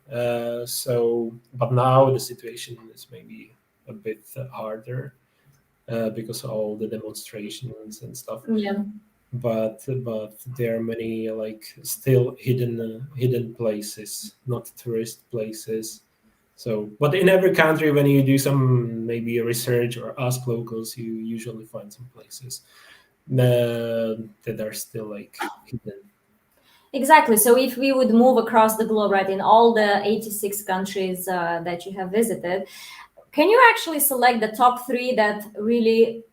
But now the situation is maybe a bit harder because of all the demonstrations and stuff. Yeah. But there are many like still hidden places, not tourist places. So, but in every country, when you do some maybe research or ask locals, you usually find some places that are still like hidden. Exactly. So if we would move across the globe, right, in all the 86 countries that you have visited, can you actually select the top three that really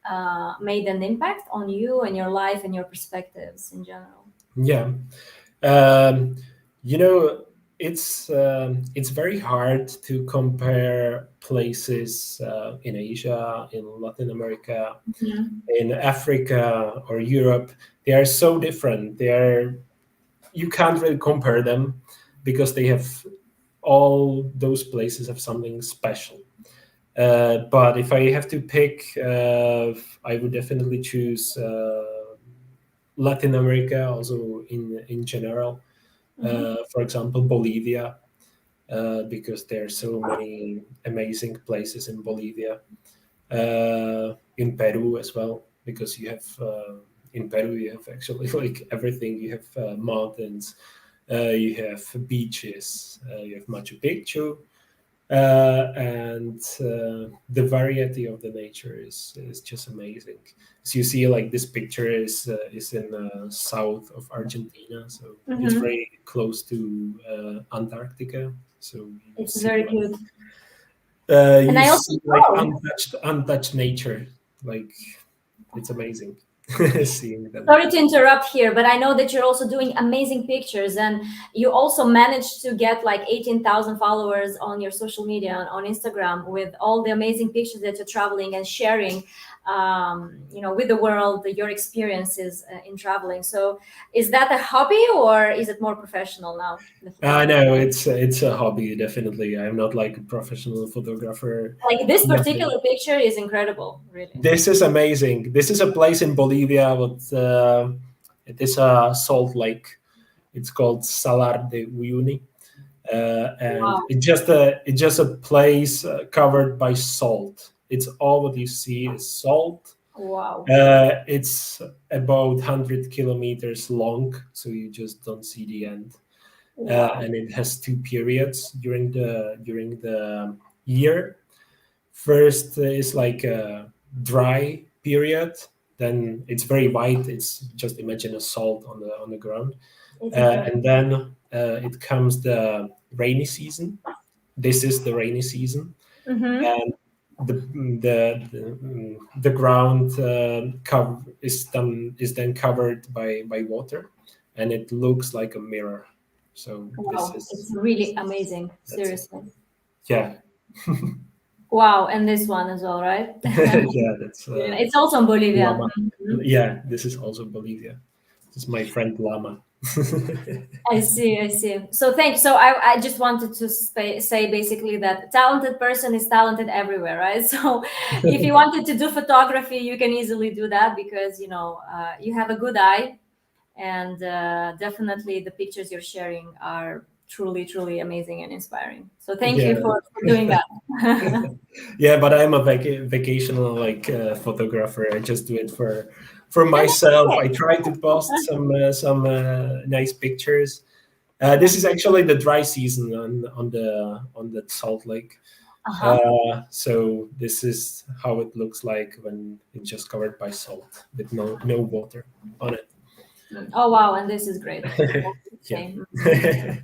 made an impact on you and your life and your perspectives in general? Yeah. Um, you know, it's very hard to compare places in Asia, in Latin America, in Africa or Europe. They are so different. You can't really compare them, because they have all those places have something special. But if I have to pick, I would definitely choose Latin America, also in general. For example, Bolivia, because there are so many amazing places in Bolivia. In Peru as well, because you have in Peru you have actually like everything. You have mountains, you have beaches, you have Machu Picchu, and the variety of the nature is just amazing. So you see, like this picture is in south of Argentina, so it's very close to Antarctica. So you It's see very like cute. And you I also see like know. untouched nature, like it's amazing. seeing them. Sorry to interrupt here, but I know that you're also doing amazing pictures, and you also managed to get like 18,000 followers on your social media on Instagram with all the amazing pictures that you're traveling and sharing, with the world, your experiences in traveling. So, is that a hobby or is it more professional now? The photography? No, it's a hobby, definitely. I'm not like a professional photographer. Like this Nothing. particular picture is incredible, really. This is amazing. This is a place in Bolivia, but it is a salt lake. It's called Salar de Uyuni, and Wow, it's just a place covered by salt. It's all what you see is salt. wow, It's about 100 kilometers long, so you just don't see the end. wow, And it has two periods during the year. First is like a dry period. Then it's very white. It's just imagine a salt on the ground. it's incredible. And then it comes the rainy season. This is the rainy season, Mm-hmm. and the ground is then covered by water, and it looks like a mirror. So this Wow, is it's really amazing. that's it. Seriously. Yeah. Wow, and this one as well, right? Yeah, that's It's also in Bolivia. Lama. Mhm. Yeah, this is also Bolivia. This is my friend Lama. I see, I see. So thank you. So I just wanted to say basically that talented person is talented everywhere, right? So if you wanted to do photography, you can easily do that because you have a good eye, and definitely the pictures you're sharing are truly, truly amazing and inspiring. So thank you Yeah. for doing that. Yeah, but I'm a vacational photographer. I just do it for myself. I try to post some nice pictures. This is actually the dry season on the Salt Lake. Uh-huh. So this is how it looks like when it's just covered by salt with no water on it. Oh wow, and this is great. Yeah. Okay.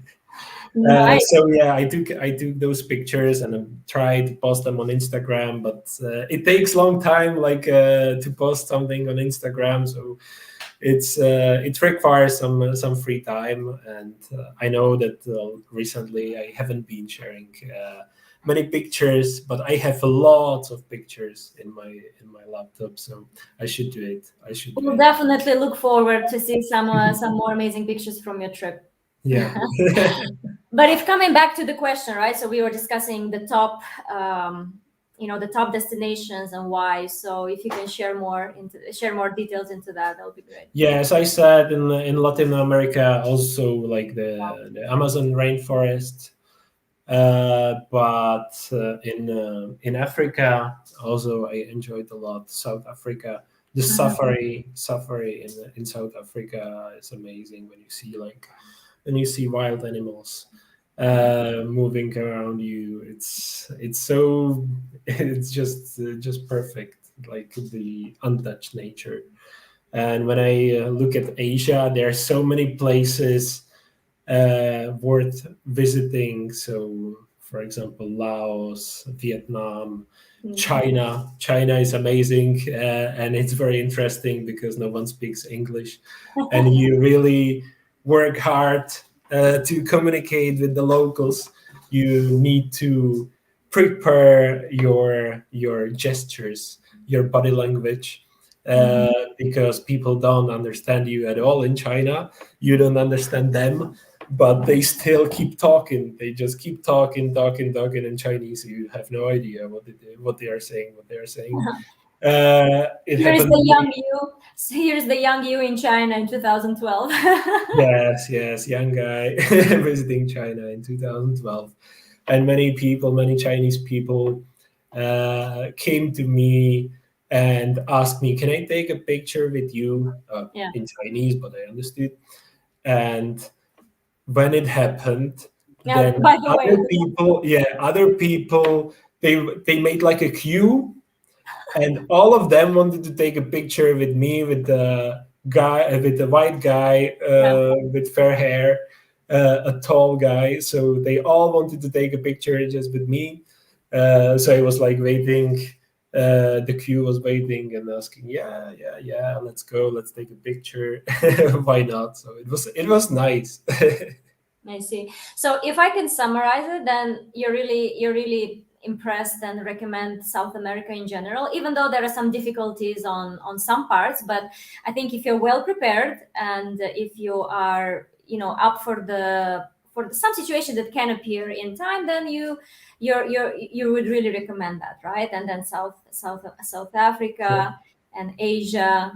Nice. So yeah, I took those pictures and I tried to post them on Instagram, but it takes long time to post something on Instagram. So it requires some free time, and I know that recently I haven't been sharing many pictures, but I have lots of pictures in my laptop, so I should do it. I should do We'll it. definitely look forward to see some more amazing pictures from your trip. Yeah. But if coming back to the question, right? So we were discussing the top, the top destinations and why. So if you can share more details into that, that would be great. Yeah, as I said, in Latin America, also like the Amazon rainforest, but in Africa, also I enjoyed a lot. South Africa, the safari in South Africa is amazing when you see wild animals moving around you. It's so it's just perfect, like the untouched nature. And when I look at Asia, there are so many places worth visiting. So, for example, Laos, Vietnam, China. China is amazing, and it's very interesting because no one speaks English, and you really work hard to communicate with the locals. You need to prepare your gestures, your body language, because people don't understand you at all in China. You don't understand them, but they still keep talking. They just keep talking in Chinese. You have no idea what they are saying. It Here's happened the to young me. you. Here's the young you in China in 2012. Yes, young guy visiting China in 2012, and many Chinese people came to me and asked me, "Can I take a picture with you?" Yeah. In Chinese, but I understood. And when it happened, Yeah. then By the way, other people, they made like a queue, and all of them wanted to take a picture with me, with the guy, with the white guy yeah. with fair hair, a tall guy. So they all wanted to take a picture just with me. So I was like waiting the queue was waiting and asking, yeah, let's go, let's take a picture. Why not? So it was nice. I see. So if I can summarize it, then you're really impressed and recommend South America in general, even though there are some difficulties on some parts. But I think if you're well prepared and if you are, up for some situation that can appear in time, then you would really recommend that, right? And then South Africa and Asia.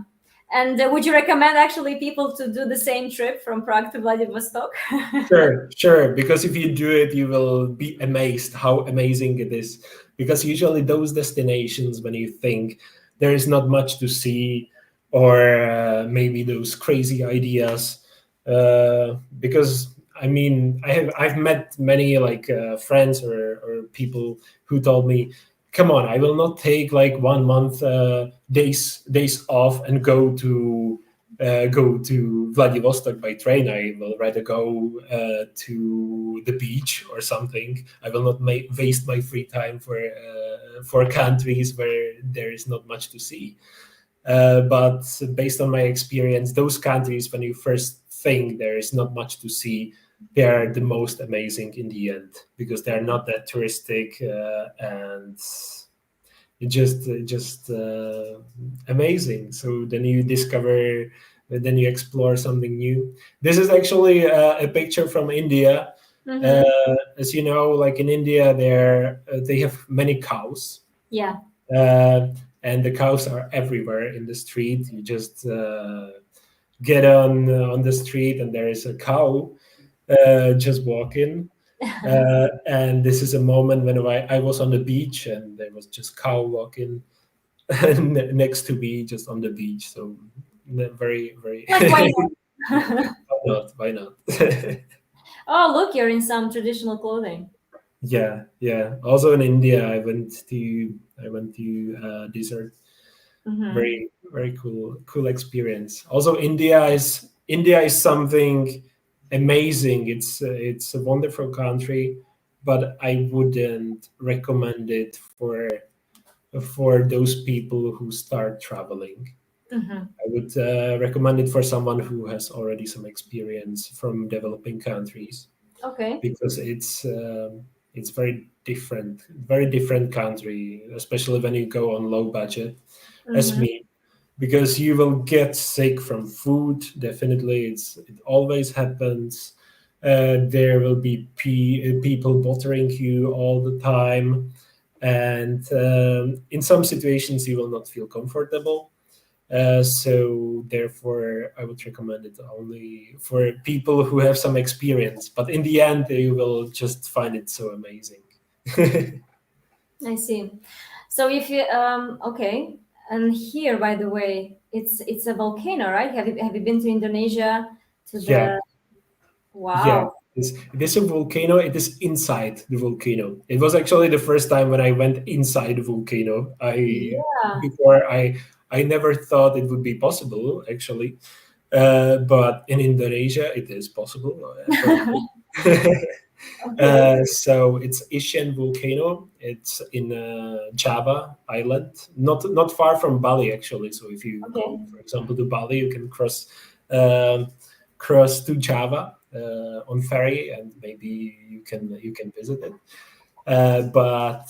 And would you recommend actually people to do the same trip from Prague to Vladivostok? Sure. Because if you do it, you will be amazed how amazing it is. Because usually those destinations, when you think there is not much to see, or maybe those crazy ideas, because I mean, I've met many like friends or people who told me, "Come on, I will not take like 1 month days off and go to Vladivostok by train. I will rather go to the beach or something. I will not waste my free time for countries where there is not much to see." But based on my experience, those countries, when you first think there is not much to see, they are the most amazing in the end because they are not that touristic and just amazing. So then you discover, then you explore something new. This is actually a picture from India. As you know, like in India, they have many cows. Yeah. And the cows are everywhere in the street. You just get on the street, and there is a cow just walking. And this is a moment when I was on the beach, and there was just cow walking next to me, just on the beach. So very, very. Like, Why not? Oh, look, you're in some traditional clothing. Yeah. Also in India, I went to desert. Very, very cool experience. Also, India is something amazing. It's a wonderful country, but I wouldn't recommend it for those people who start traveling. I would recommend it for someone who has already some experience from developing countries. Okay. Because it's very different country, especially when you go on low budget, as me, because you will get sick from food. Definitely, it always happens. There will be people bothering you all the time, and in some situations you will not feel comfortable. So therefore, I would recommend it only for people who have some experience. But in the end, you will just find it so amazing. I see. So if you okay, and here, by the way, it's a volcano, right? Have you been to Indonesia? Yeah. Wow. Yeah. It is a volcano. It is inside the volcano. It was actually the first time when I went inside the volcano. Before I never thought it would be possible, actually. But in Indonesia, it is possible. So it's Ishen volcano. It's in Java Island, not far from Bali, actually. So if you go, for example, to Bali, you can cross to Java on ferry, and maybe you can visit it. But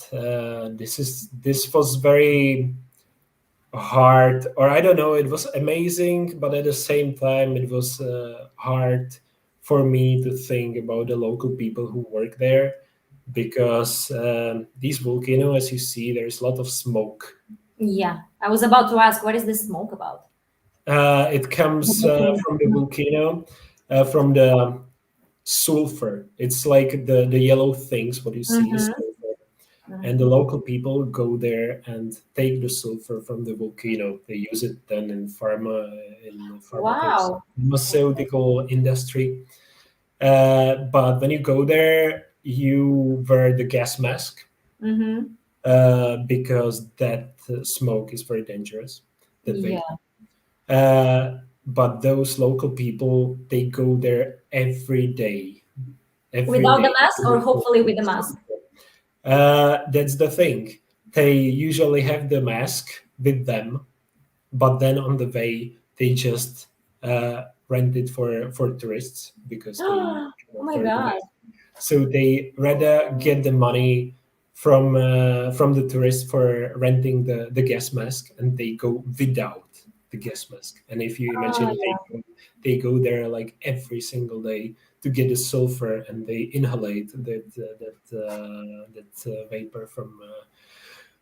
this was very hard, or I don't know, it was amazing, but at the same time it was hard for me to think about the local people who work there, because these volcano, as you see, there's a lot of smoke. Yeah, I was about to ask, what is this smoke about? It comes from the volcano, from the sulfur. It's like the yellow things what you see is sulfur. And the local people go there and take the sulfur from the volcano. They use it then in pharmaceutical industry. But when you go there, you wear the gas mask because that smoke is very dangerous. But those local people, they go there every day. Without the mask, or hopefully with the mask? That's the thing. they usually have the mask with them, but then on the way they just rent it for tourists because they Oh can my afford the God. mask. So they rather get the money from the tourists for renting the gas mask, and they go without the gas mask. And if you Oh, imagine they go there like every single day to get the sulfur, and they inhalate that vapor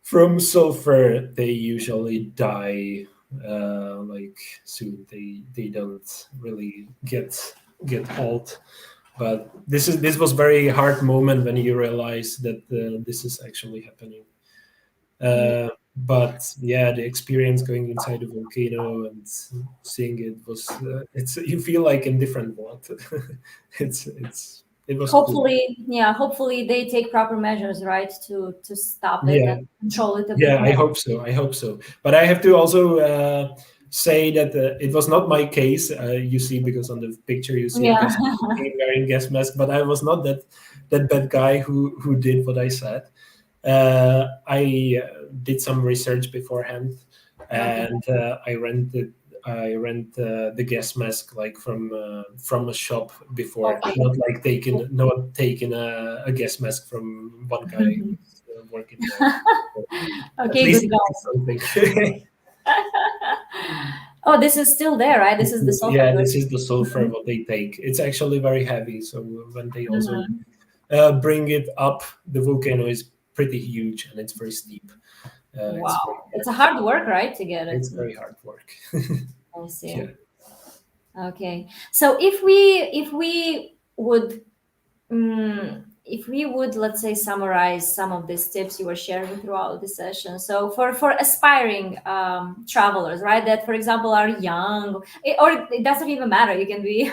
from sulfur, they usually die like soon. They don't really get old. But this was very hard moment when you realize that this is actually happening. But yeah, the experience going inside the volcano and seeing it was it's you feel like in different world. It was cool. Hopefully they take proper measures, right, to stop it Yeah, and control it a bit yeah, I more. hope so. I hope so. But I have to also say that it was not my case. You see, because on the picture you see a Yeah. gas wearing gas mask, but I was not that bad guy who did what I said. I did some research beforehand, Okay. and I rent the gas mask like from a shop before, Okay. not taking a gas mask from one guy who's working there. So at Okay, least good I did something. Oh, this is still there, right? This is the sulfur Yeah, you're. this is the sulfur what they take. It's actually very heavy, so when they also Mhm. bring it up, the volcano is pretty huge and it's very steep. It's very Wow. It's a hard. hard work, right, to get it. It's very hard work. I see. Yeah. Okay. So if we would, let's say, summarize some of these tips you were sharing throughout the session, so for aspiring travelers, right, that for example are young, or it doesn't even matter, you can be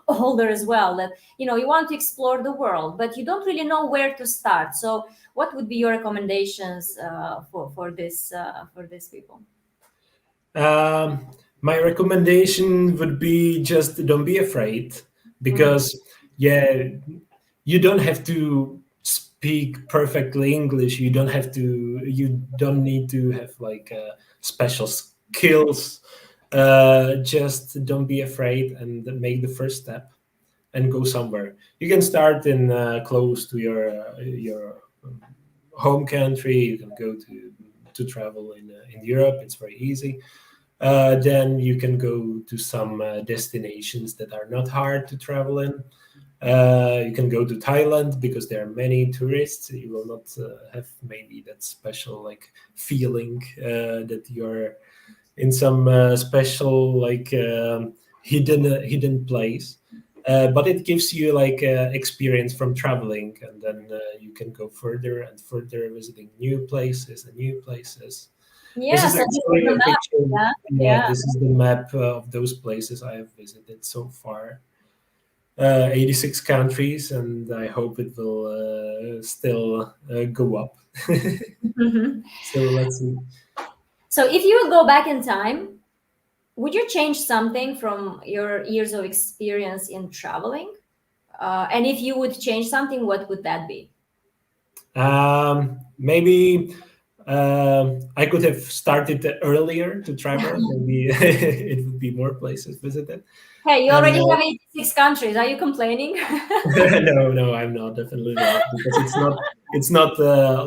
older as well, that you want to explore the world but you don't really know where to start, so what would be your recommendations for these people? My recommendation would be just don't be afraid, Mhm. because yeah, you don't have to speak perfectly English. You don't need to have like special skills. Just don't be afraid and make the first step and go somewhere. You can start in close to your home country. You can go to travel in Europe. It's very easy. Then you can go to some destinations that are not hard to travel in. You can go to Thailand because there are many tourists. You will not have maybe that special like feeling that you're in some special like hidden place. But it gives you like experience from traveling, and then you can go further and further, visiting new places and new places. This Yeah, is so this is actually the a map. picture. Yeah, Yeah, yeah. this is the map of those places I have visited so far. 86 countries, and I hope it will still go up. Mhm. So let's see. So if you would go back in time, would you change something from your years of experience in traveling? And if you would change something, what would that be? Maybe I could have started earlier to travel. Maybe it would be more places visited. Hey, you already Uh, have 86 countries. Are you complaining? no, I'm not. Definitely not, because it's not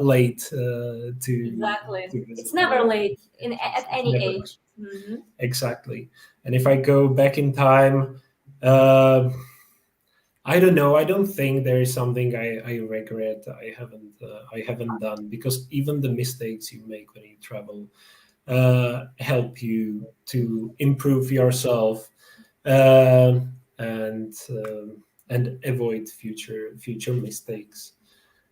late Exactly. to It's visit never more. late at It's any never age. Hmm. exactly. And if I go back in time, uh, I don't know. I don't think there is something I regret. I haven't done, because even the mistakes you make when you travel help you to improve yourself, and avoid future mistakes.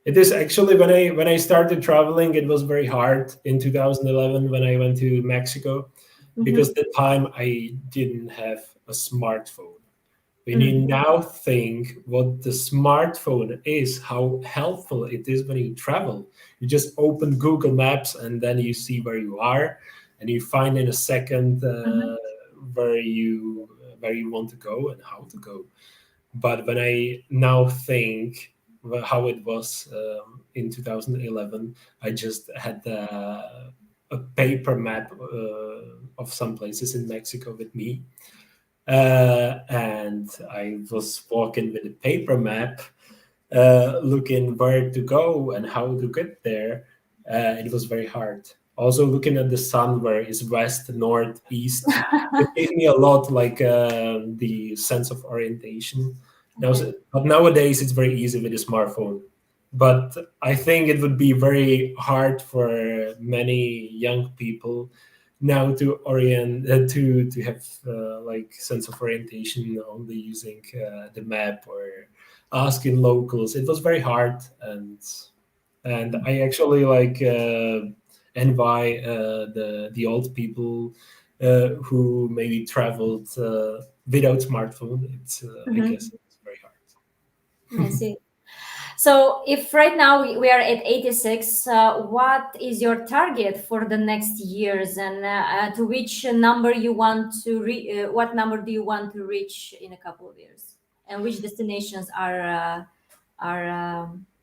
It is actually when I started traveling, it was very hard in 2011 when I went to Mexico, because Hmm. at the time I didn't have a smartphone. When you Mm. now think what the smartphone is, how helpful it is when you travel, you just open Google Maps and then you see where you are, and you find in a second Mhm. where you want to go and how to go. But when I now think, how it was in 2011. I just had a paper map of some places in Mexico with me, and I was walking with a paper map, looking where to go and how to get there. It was very hard. Also, looking at the sun, where is west, north, east, it gave me a lot, like the sense of orientation. Now, but nowadays it's very easy with a smartphone. But I think it would be very hard for many young people now to orient to have like sense of orientation only using the map or asking locals. It was very hard, and I actually like envy the old people who maybe traveled without smartphone. It's I guess it's very hard. I see. So if right now we are at 86, what is your target for the next years, and to which number you want to what number do you want to reach in a couple of years, and which destinations are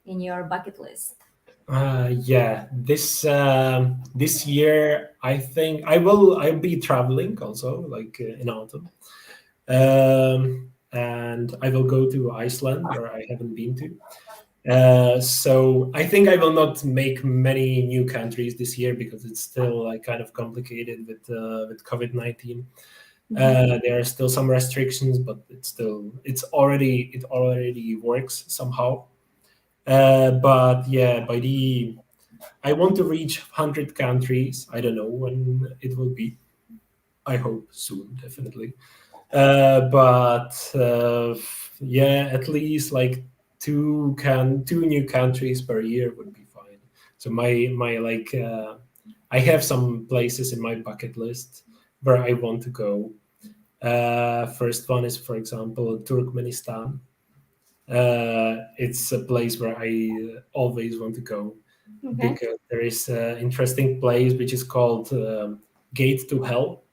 in your bucket list? Yeah, this year I think I'll be traveling also, like in autumn, and I will go to Iceland, where I haven't been to. So I think I will not make many new countries this year because it's still like kind of complicated with COVID-19. There are still some restrictions, but it already works somehow. But yeah, I want to reach 100 countries. I don't know when it will be. I hope soon, definitely. But yeah, at least like two new countries per year would be fine. So my like I have some places in my bucket list where I want to go. First one is, for example, Turkmenistan. It's a place where I always want to go because there is an interesting place which is called Gate to Hell.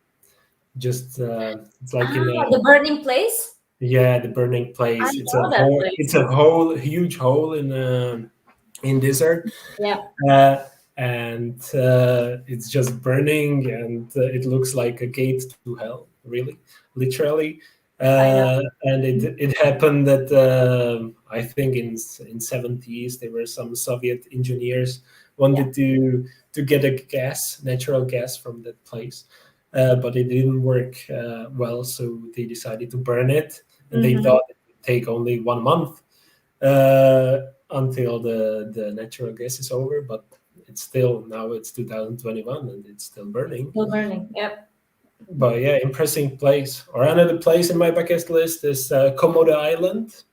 Just it's like in the burning place. yeah, the burning place. I know that place. It's a whole huge hole in desert. Yeah. And it's just burning, and it looks like a gate to hell, really, literally. And it happened that I think in 70s there were some Soviet engineers wanted to get a natural gas from that place, but it didn't work well, so they decided to burn it, and they thought it would take only 1 month until the natural gas is over, but it's 2021 and it's still burning. Still burning. Yep. But yeah, impressive place. Or another place in my bucket list is Komodo Island.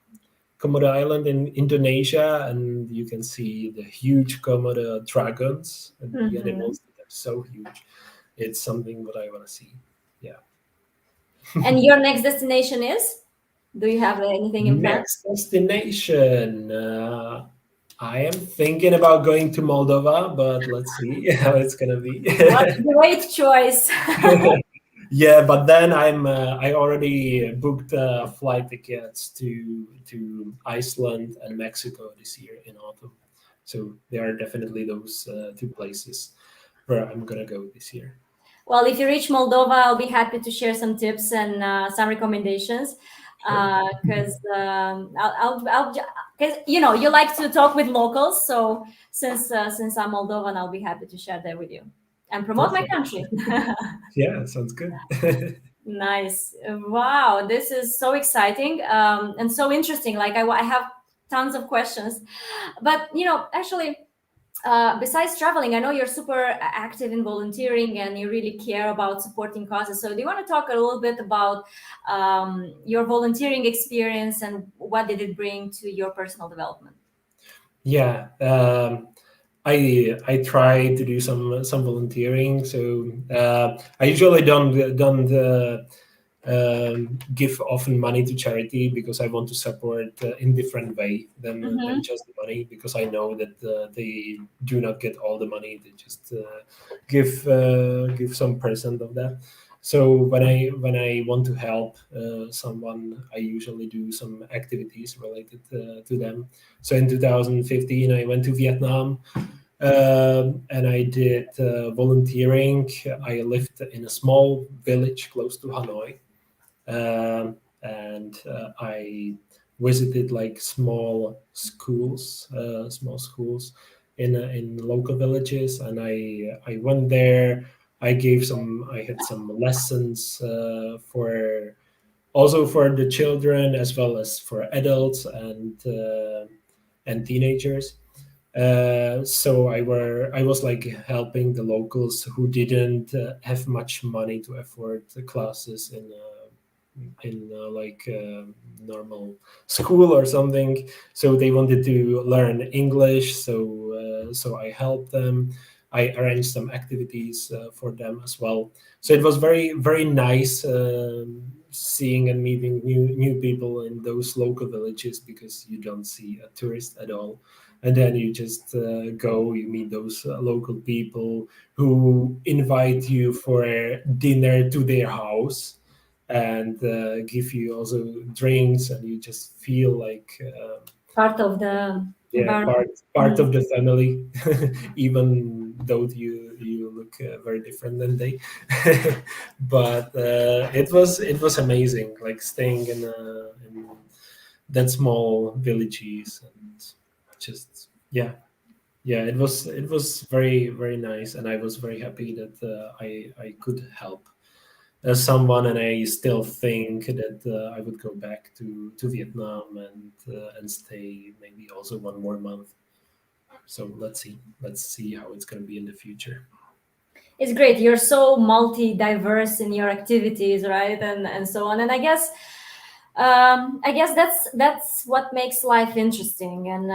Komodo Island in Indonesia, and you can see the huge Komodo dragons and the animals that are so huge. It's something that I want to see. Yeah. And your next destination is? Do you have anything in plan? Next destination. I am thinking about going to Moldova, but let's see how it's gonna be. What a great choice. Yeah, but then I already booked flight tickets to Iceland and Mexico this year in autumn. So there are definitely those two places where I'm gonna go this year. Well, if you reach Moldova, I'll be happy to share some tips and some recommendations. Because because you like to talk with locals, so since I'm Moldovan, I'll be happy to share that with you and promote my country. Yeah, sounds good. Nice. Wow, this is so exciting and so interesting. Like I have tons of questions, but actually, besides traveling, I know you're super active in volunteering and you really care about supporting causes. So do you want to talk a little bit about your volunteering experience and what did it bring to your personal development? Yeah, I try to do some volunteering. So I usually don't give often money to charity because I want to support in different way than just the money, because I know that they do not get all the money. They just give some percent of that. So when I want to help someone, I usually do some activities related to them. So in 2015, I went to Vietnam, and I did volunteering. I lived in a small village close to Hanoi, and I visited like small schools in local villages, and I went there. I had some lessons for the children as well as for adults and teenagers. So I was like helping the locals who didn't have much money to afford the classes in like normal school or something. So they wanted to learn English. So I helped them. I arranged some activities for them as well. So it was very very nice seeing and meeting new people in those local villages, because you don't see a tourist at all. And then you just go, you meet those local people who invite you for dinner to their house, and give you also drinks, and you just feel like Part of the yeah, environment. part of the family, even though you look very different than they. But it was amazing, like staying in that small villages, and just yeah, it was very very nice, and I was very happy that I could help someone, and I still think that I would go back to Vietnam and stay maybe also one more month. So let's see how it's going to be in the future. It's great. You're so multi-diverse in your activities, right? And so on. And I guess that's what makes life interesting, and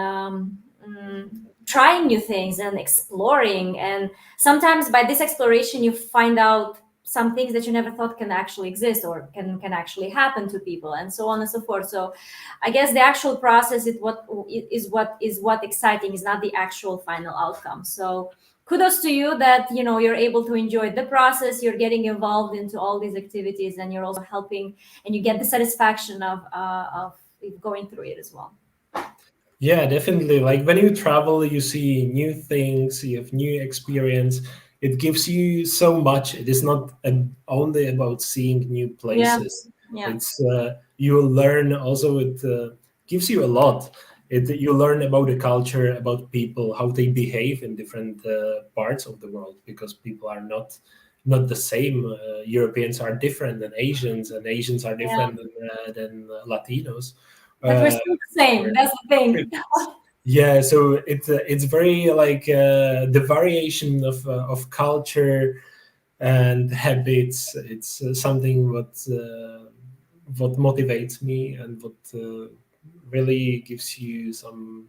trying new things and exploring. And sometimes by this exploration, you find out some things that you never thought can actually exist or can actually happen to people, and so on and so forth. So I guess the actual process is what exciting, is not the actual final outcome. So kudos to you that you're able to enjoy the process, you're getting involved into all these activities, and you're also helping, and you get the satisfaction of going through it as well. Yeah, definitely. Like when you travel, you see new things, you have new experience. It gives you so much. It is not only about seeing new Yeah. places. Yeah. It's you learn also. It gives you a lot. You learn about the culture, about people, how they behave in different parts of the world, because people are not the same. Europeans are different than Asians, and Asians are Yeah. different than Latinos. But we're still the same, that's the thing. Yeah, so it's very like the variation of culture and habits. It's something what motivates me, and what really gives you some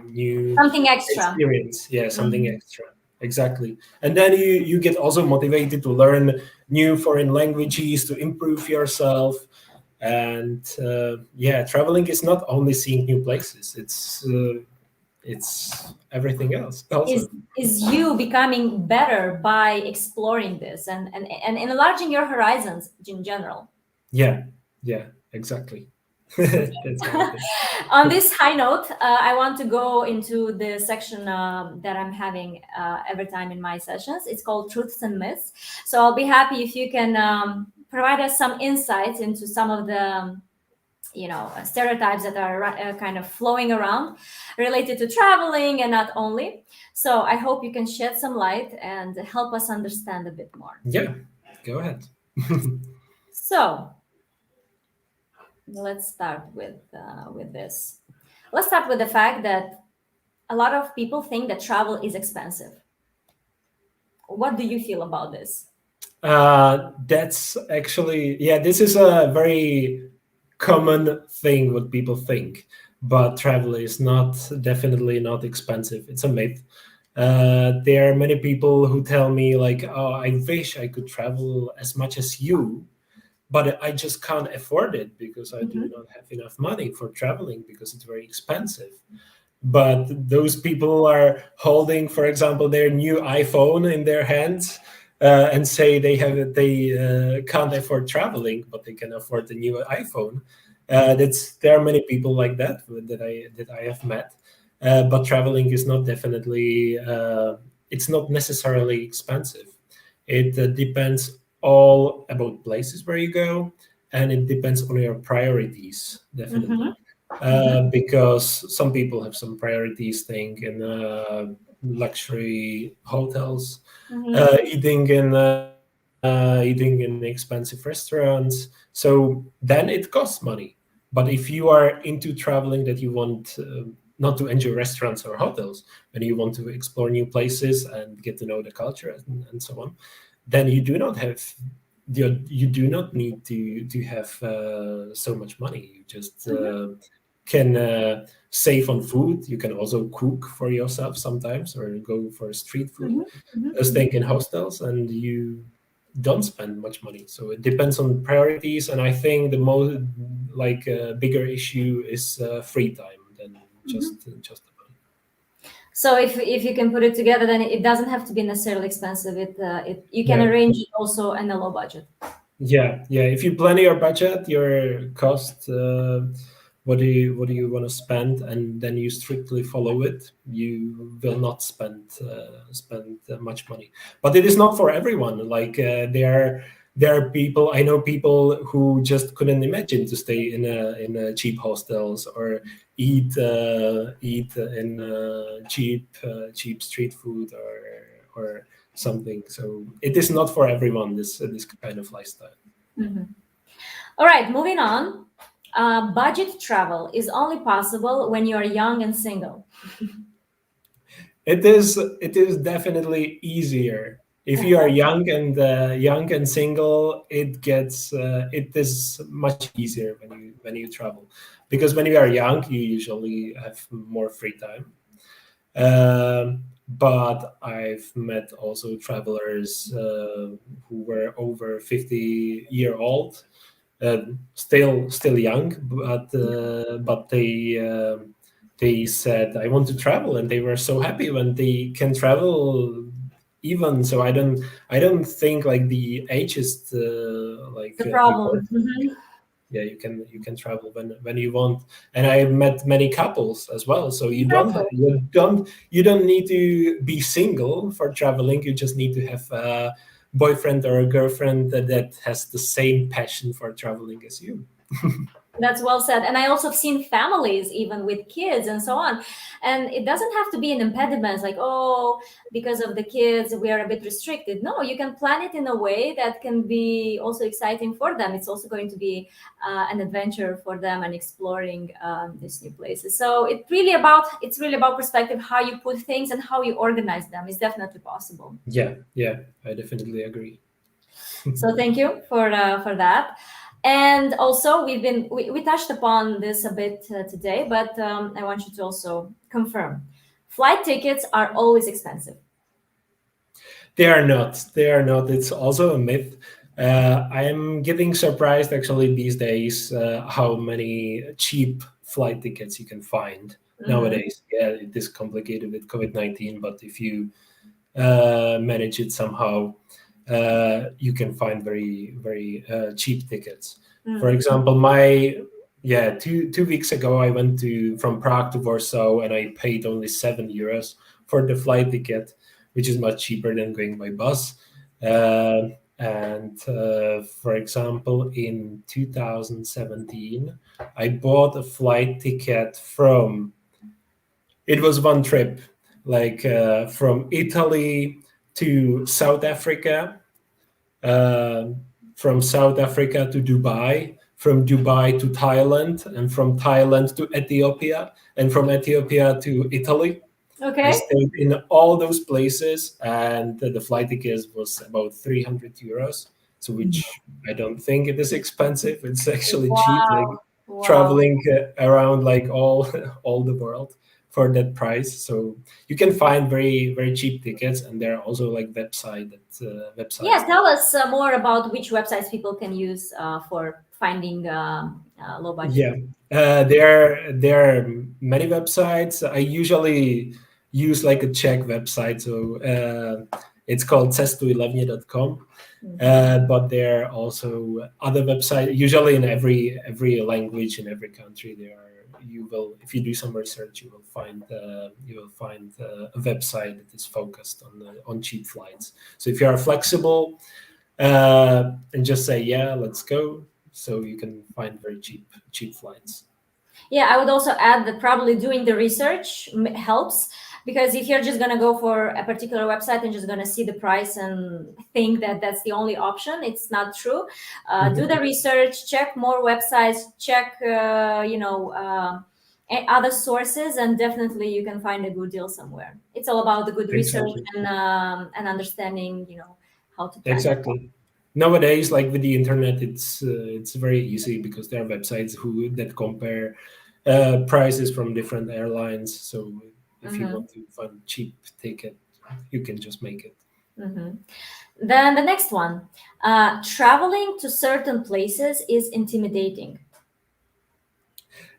new Something extra. experience. Yeah, something extra. Exactly. And then you get also motivated to learn new foreign languages, to improve yourself. And yeah, traveling is not only seeing new places. It's everything else is also. is you becoming better by exploring this and enlarging your horizons in general. Yeah, exactly. That's how it is. On this high note, I want to go into the section that I'm having every time in my sessions. It's called Truths and Myths. So I'll be happy if you can provide us some insights into some of the stereotypes that are kind of flowing around related to traveling, and not only. So I hope you can shed some light and help us understand a bit more. Yeah, go ahead. So let's start with this. Let's start with the fact that a lot of people think that travel is expensive. What do you feel about this? That's actually, yeah, this is a very common thing what people think, but travel is definitely not expensive. It's a myth. There are many people who tell me like, oh, I wish I could travel as much as you, but I just can't afford it because I do not have enough money for traveling, because it's very expensive. But those people are holding, for example, their new iPhone in their hands, and say they can't afford traveling, but they can afford the new iPhone. There are many people like that I have met. But traveling is not definitely it's not necessarily expensive. It depends all about places where you go, and it depends on your priorities, definitely. Because some people have some priorities staying in luxury hotels, eating in expensive restaurants. So then it costs money. But if you are into traveling, that you want not to enjoy restaurants or hotels, when you want to explore new places and get to know the culture and so on, then you do not need to have so much money. You just can save on food. You can also cook for yourself sometimes, or go for street food, staying in hostels, and you don't spend much money. So it depends on priorities, and I think the most bigger issue is free time than just the money. So if you can put it together, then it doesn't have to be necessarily expensive. You can arrange it also in a low budget. Yeah. If you plan your budget, your cost, what do you want to spend, and then you strictly follow it, you will not spend much money. But it is not for everyone. There are people, I know people who just couldn't imagine to stay in a cheap hostels or eat in cheap street food or something. So it is not for everyone, this kind of lifestyle. All right, moving on. Budget travel is only possible when you are young and single. It is definitely easier if you are young and single. It is much easier when you travel, because when you are young, you usually have more free time. But I've met also travelers who were over 50-year-old, still young, but they said, I want to travel, and they were so happy when they can travel. Even so, I don't think like the age is The problem. Yeah, you can travel when you want, and I met many couples as well. So you don't need to be single for traveling. You just need to have a boyfriend or a girlfriend that has the same passion for traveling as you. That's well said. And I also have seen families, even with kids and so on. And it doesn't have to be an impediment, like, oh, because of the kids, we are a bit restricted. No, you can plan it in a way that can be also exciting for them. It's also going to be an adventure for them and exploring these new places. So it's really about perspective, how you put things and how you organize them is definitely possible. Yeah, I definitely agree. So thank you for that. And also, we touched upon this a bit today, but I want you to also confirm: flight tickets are always expensive. They are not. It's also a myth. I am getting surprised actually these days how many cheap flight tickets you can find nowadays. Yeah, it is complicated with COVID-19, but if you manage it somehow, you can find very very cheap tickets. For example, 2 weeks ago I went from Prague to Warsaw, and I paid only €7 for the flight ticket, which is much cheaper than going by bus. And for example, in 2017, I bought a flight ticket it was one trip, from Italy to South Africa, from South Africa to Dubai, from Dubai to Thailand, and from Thailand to Ethiopia, and from Ethiopia to Italy. Okay. I stayed in all those places, and the flight ticket was about €300. So, which I don't think it is expensive. It's actually cheap, traveling around like all the world for that price. So you can find very very cheap tickets, and there are also like websites. Yeah, tell us more about which websites people can use for finding low budget. Yeah, there are many websites. I usually use like a Czech website, so It's called cestuylevně.com. But there are also other websites. Usually in every language in every country, there are. You will, if you do some research, you will find a website that is focused on cheap flights. So if you are flexible and just say let's go, so you can find very cheap flights. Yeah, I would also add that probably doing the research helps, because if you're just going to go for a particular website and just going to see the price and think that that's the only option, it's not true. Do the research, check more websites, check other sources, and definitely you can find a good deal somewhere. It's all about the good research and understanding, how to plan. Exactly. Nowadays, like with the internet, it's very easy because there are websites that compare prices from different airlines. So if you want to find a cheap ticket, you can just make it. Then the next one, traveling to certain places is intimidating.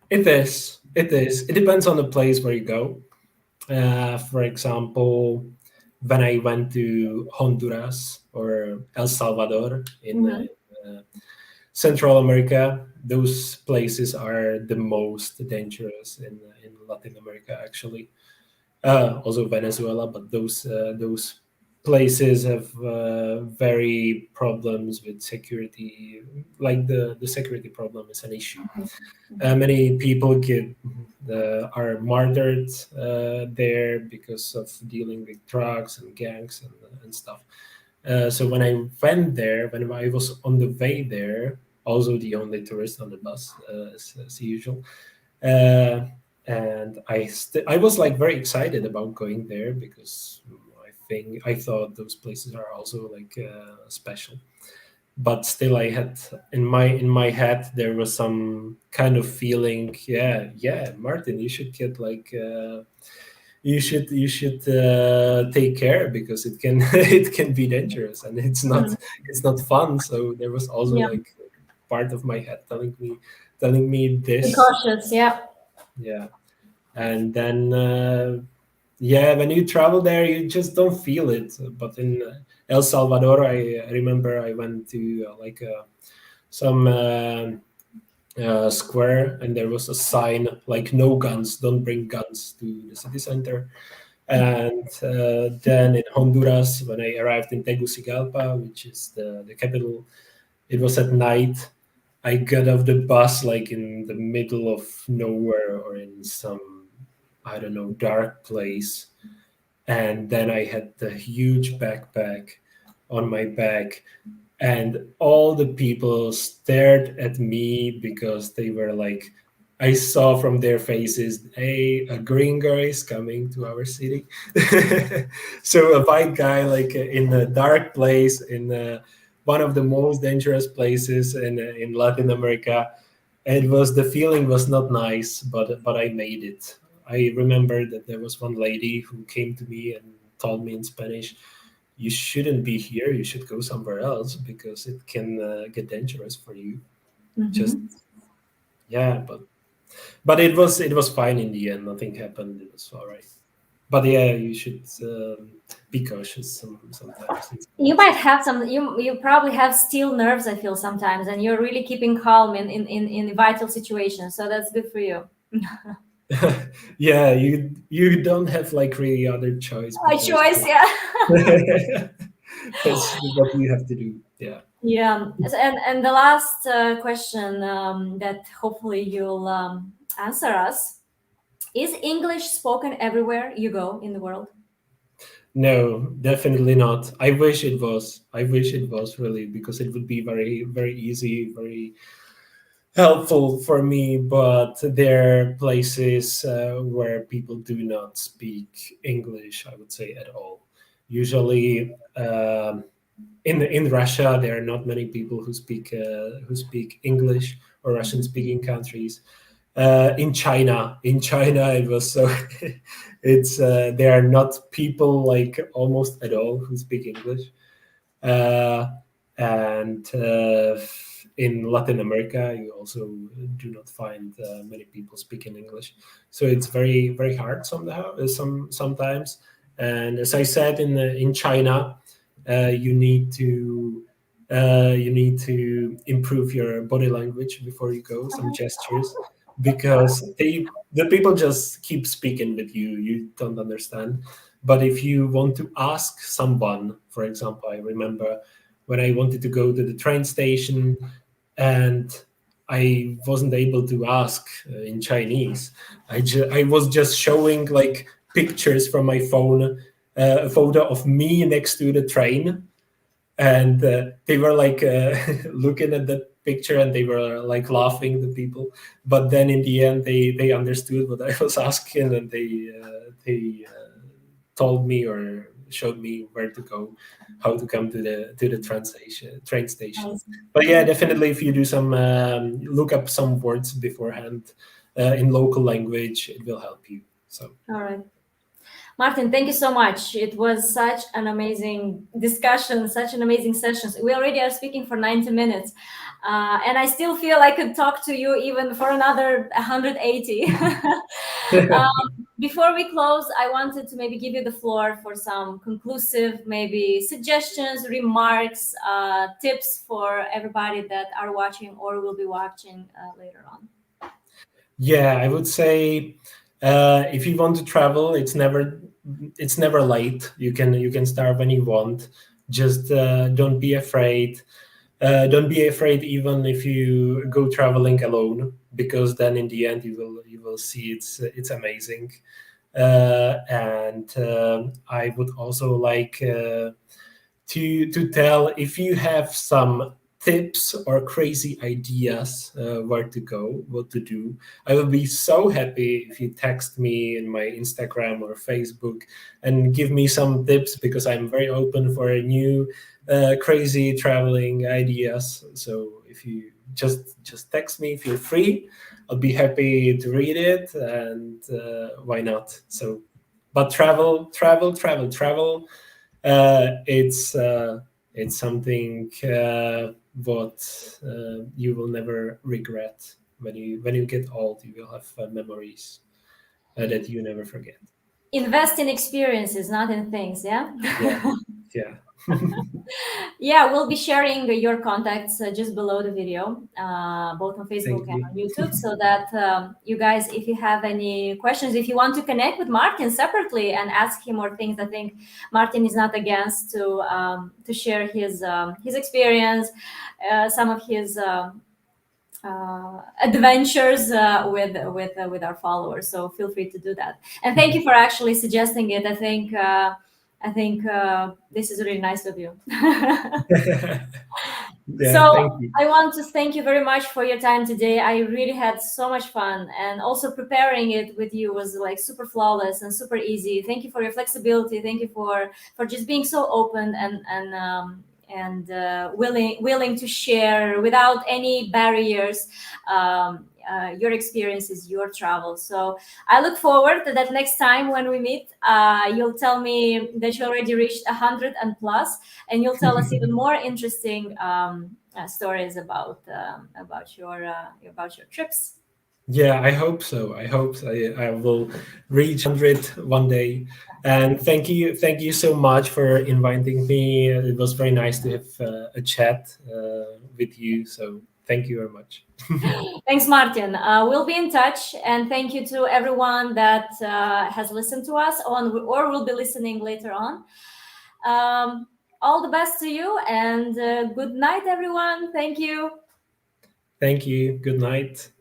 It is. It depends on the place where you go. For example, when I went to Honduras or El Salvador in Central America, those places are the most dangerous in Latin America, actually. Also Venezuela, but those places have very problems with security. Like the security problem is an issue. Many people are martyred there because of dealing with drugs and gangs and stuff. So when I went there, when I was on the way there, also the only tourist on the bus, as usual, and I was like very excited about going there because I thought those places are also like special. But still, I had in my head there was some kind of feeling, Martin, you should get like you should take care because it can it can be dangerous and it's not fun. So there was also like part of my head telling me this. Be cautious, yeah. And then when you travel there, you just don't feel it. But in El Salvador, I remember I went to some square, and there was a sign like "No guns, don't bring guns to the city center." And then in Honduras, when I arrived in Tegucigalpa, which is the capital, it was at night. I got off the bus like in the middle of nowhere or in some, I don't know, dark place. And then I had the huge backpack on my back, and all the people stared at me because they were like, I saw from their faces, hey, a gringo is coming to our city. So a white guy, like in a dark place, in one of the most dangerous places in Latin America. The feeling was not nice, but I made it. I remember that there was one lady who came to me and told me in Spanish, you shouldn't be here, you should go somewhere else because it can get dangerous for you. Just but it was fine in the end. Nothing happened. It was all right. But you should be cautious sometimes. You might have you probably have steel nerves, I feel sometimes, and you're really keeping calm in vital situations, so that's good for you. Yeah, you don't have like really other choice. That's what you have to do. Yeah. And the last question that hopefully you'll answer us: is English spoken everywhere you go in the world? No, definitely not. I wish it was really, because it would be very, very easy, very helpful for me. But there are places where people do not speak English, I would say, at all. Usually, in Russia, there are not many people who speak English, or Russian-speaking countries. In China, it was so. It's there are not people like almost at all who speak English, and in Latin America, you also do not find many people speaking English. So it's very, very hard sometimes. And as I said, in China, you need to improve your body language before you go, some gestures, because the people just keep speaking with you. You don't understand. But if you want to ask someone, for example, I remember when I wanted to go to the train station and I wasn't able to ask in Chinese. I was just showing like pictures from my phone, a photo of me next to the train, and they were like looking at the picture and they were like laughing, the people. But then in the end, they understood what I was asking, and they told me or showed me where to go, how to come to the train station. But yeah, definitely, if you do some look up some words beforehand in local language, it will help you. So All right. Martin, thank you so much. It was such an amazing discussion, such an amazing session. We already are speaking for 90 minutes. And I still feel I could talk to you even for another 180. Before we close, I wanted to maybe give you the floor for some conclusive, maybe suggestions, remarks, tips for everybody that are watching or will be watching later on. yeah, I would say if you want to travel, it's never late. You can start when you want. Just don't be afraid. Don't be afraid even if you go traveling alone, because then in the end you will see it's amazing. And I would also like to tell, if you have some tips or crazy ideas where to go, what to do, I will be so happy if you text me in my Instagram or Facebook and give me some tips, because I'm very open for new crazy traveling ideas. So if you just text me, feel free. I'll be happy to read it, and why not? So, but travel. It's something what you will never regret. When you get old, you will have memories that you never forget. Invest in experiences, not in things. Yeah. Yeah. Yeah, we'll be sharing your contacts just below the video, both on Facebook Thank and you. on YouTube, so that you guys, if you have any questions, if you want to connect with Martin separately and ask him more things, I think Martin is not against to share his experience, some of his adventures with our followers. So feel free to do that. And thank you for actually suggesting it. I think this is really nice of you. Yeah, So thank you. I want to thank you very much for your time today. I really had so much fun, and also preparing it with you was like super flawless and super easy. Thank you for your flexibility. Thank you for just being so open and willing to share without any barriers your experiences, your travels. So I look forward to that next time when we meet. You'll tell me that you already reached 100 and plus, and you'll tell us even more interesting stories about your trips. Yeah, I hope so. I will reach 100 one day. And thank you so much for inviting me. It was very nice to have a chat with you. So thank you very much. Thanks, Martin. We'll be in touch, and thank you to everyone that has listened to us or will be listening later on. All the best to you, and good night, everyone. Thank you. Thank you. Good night.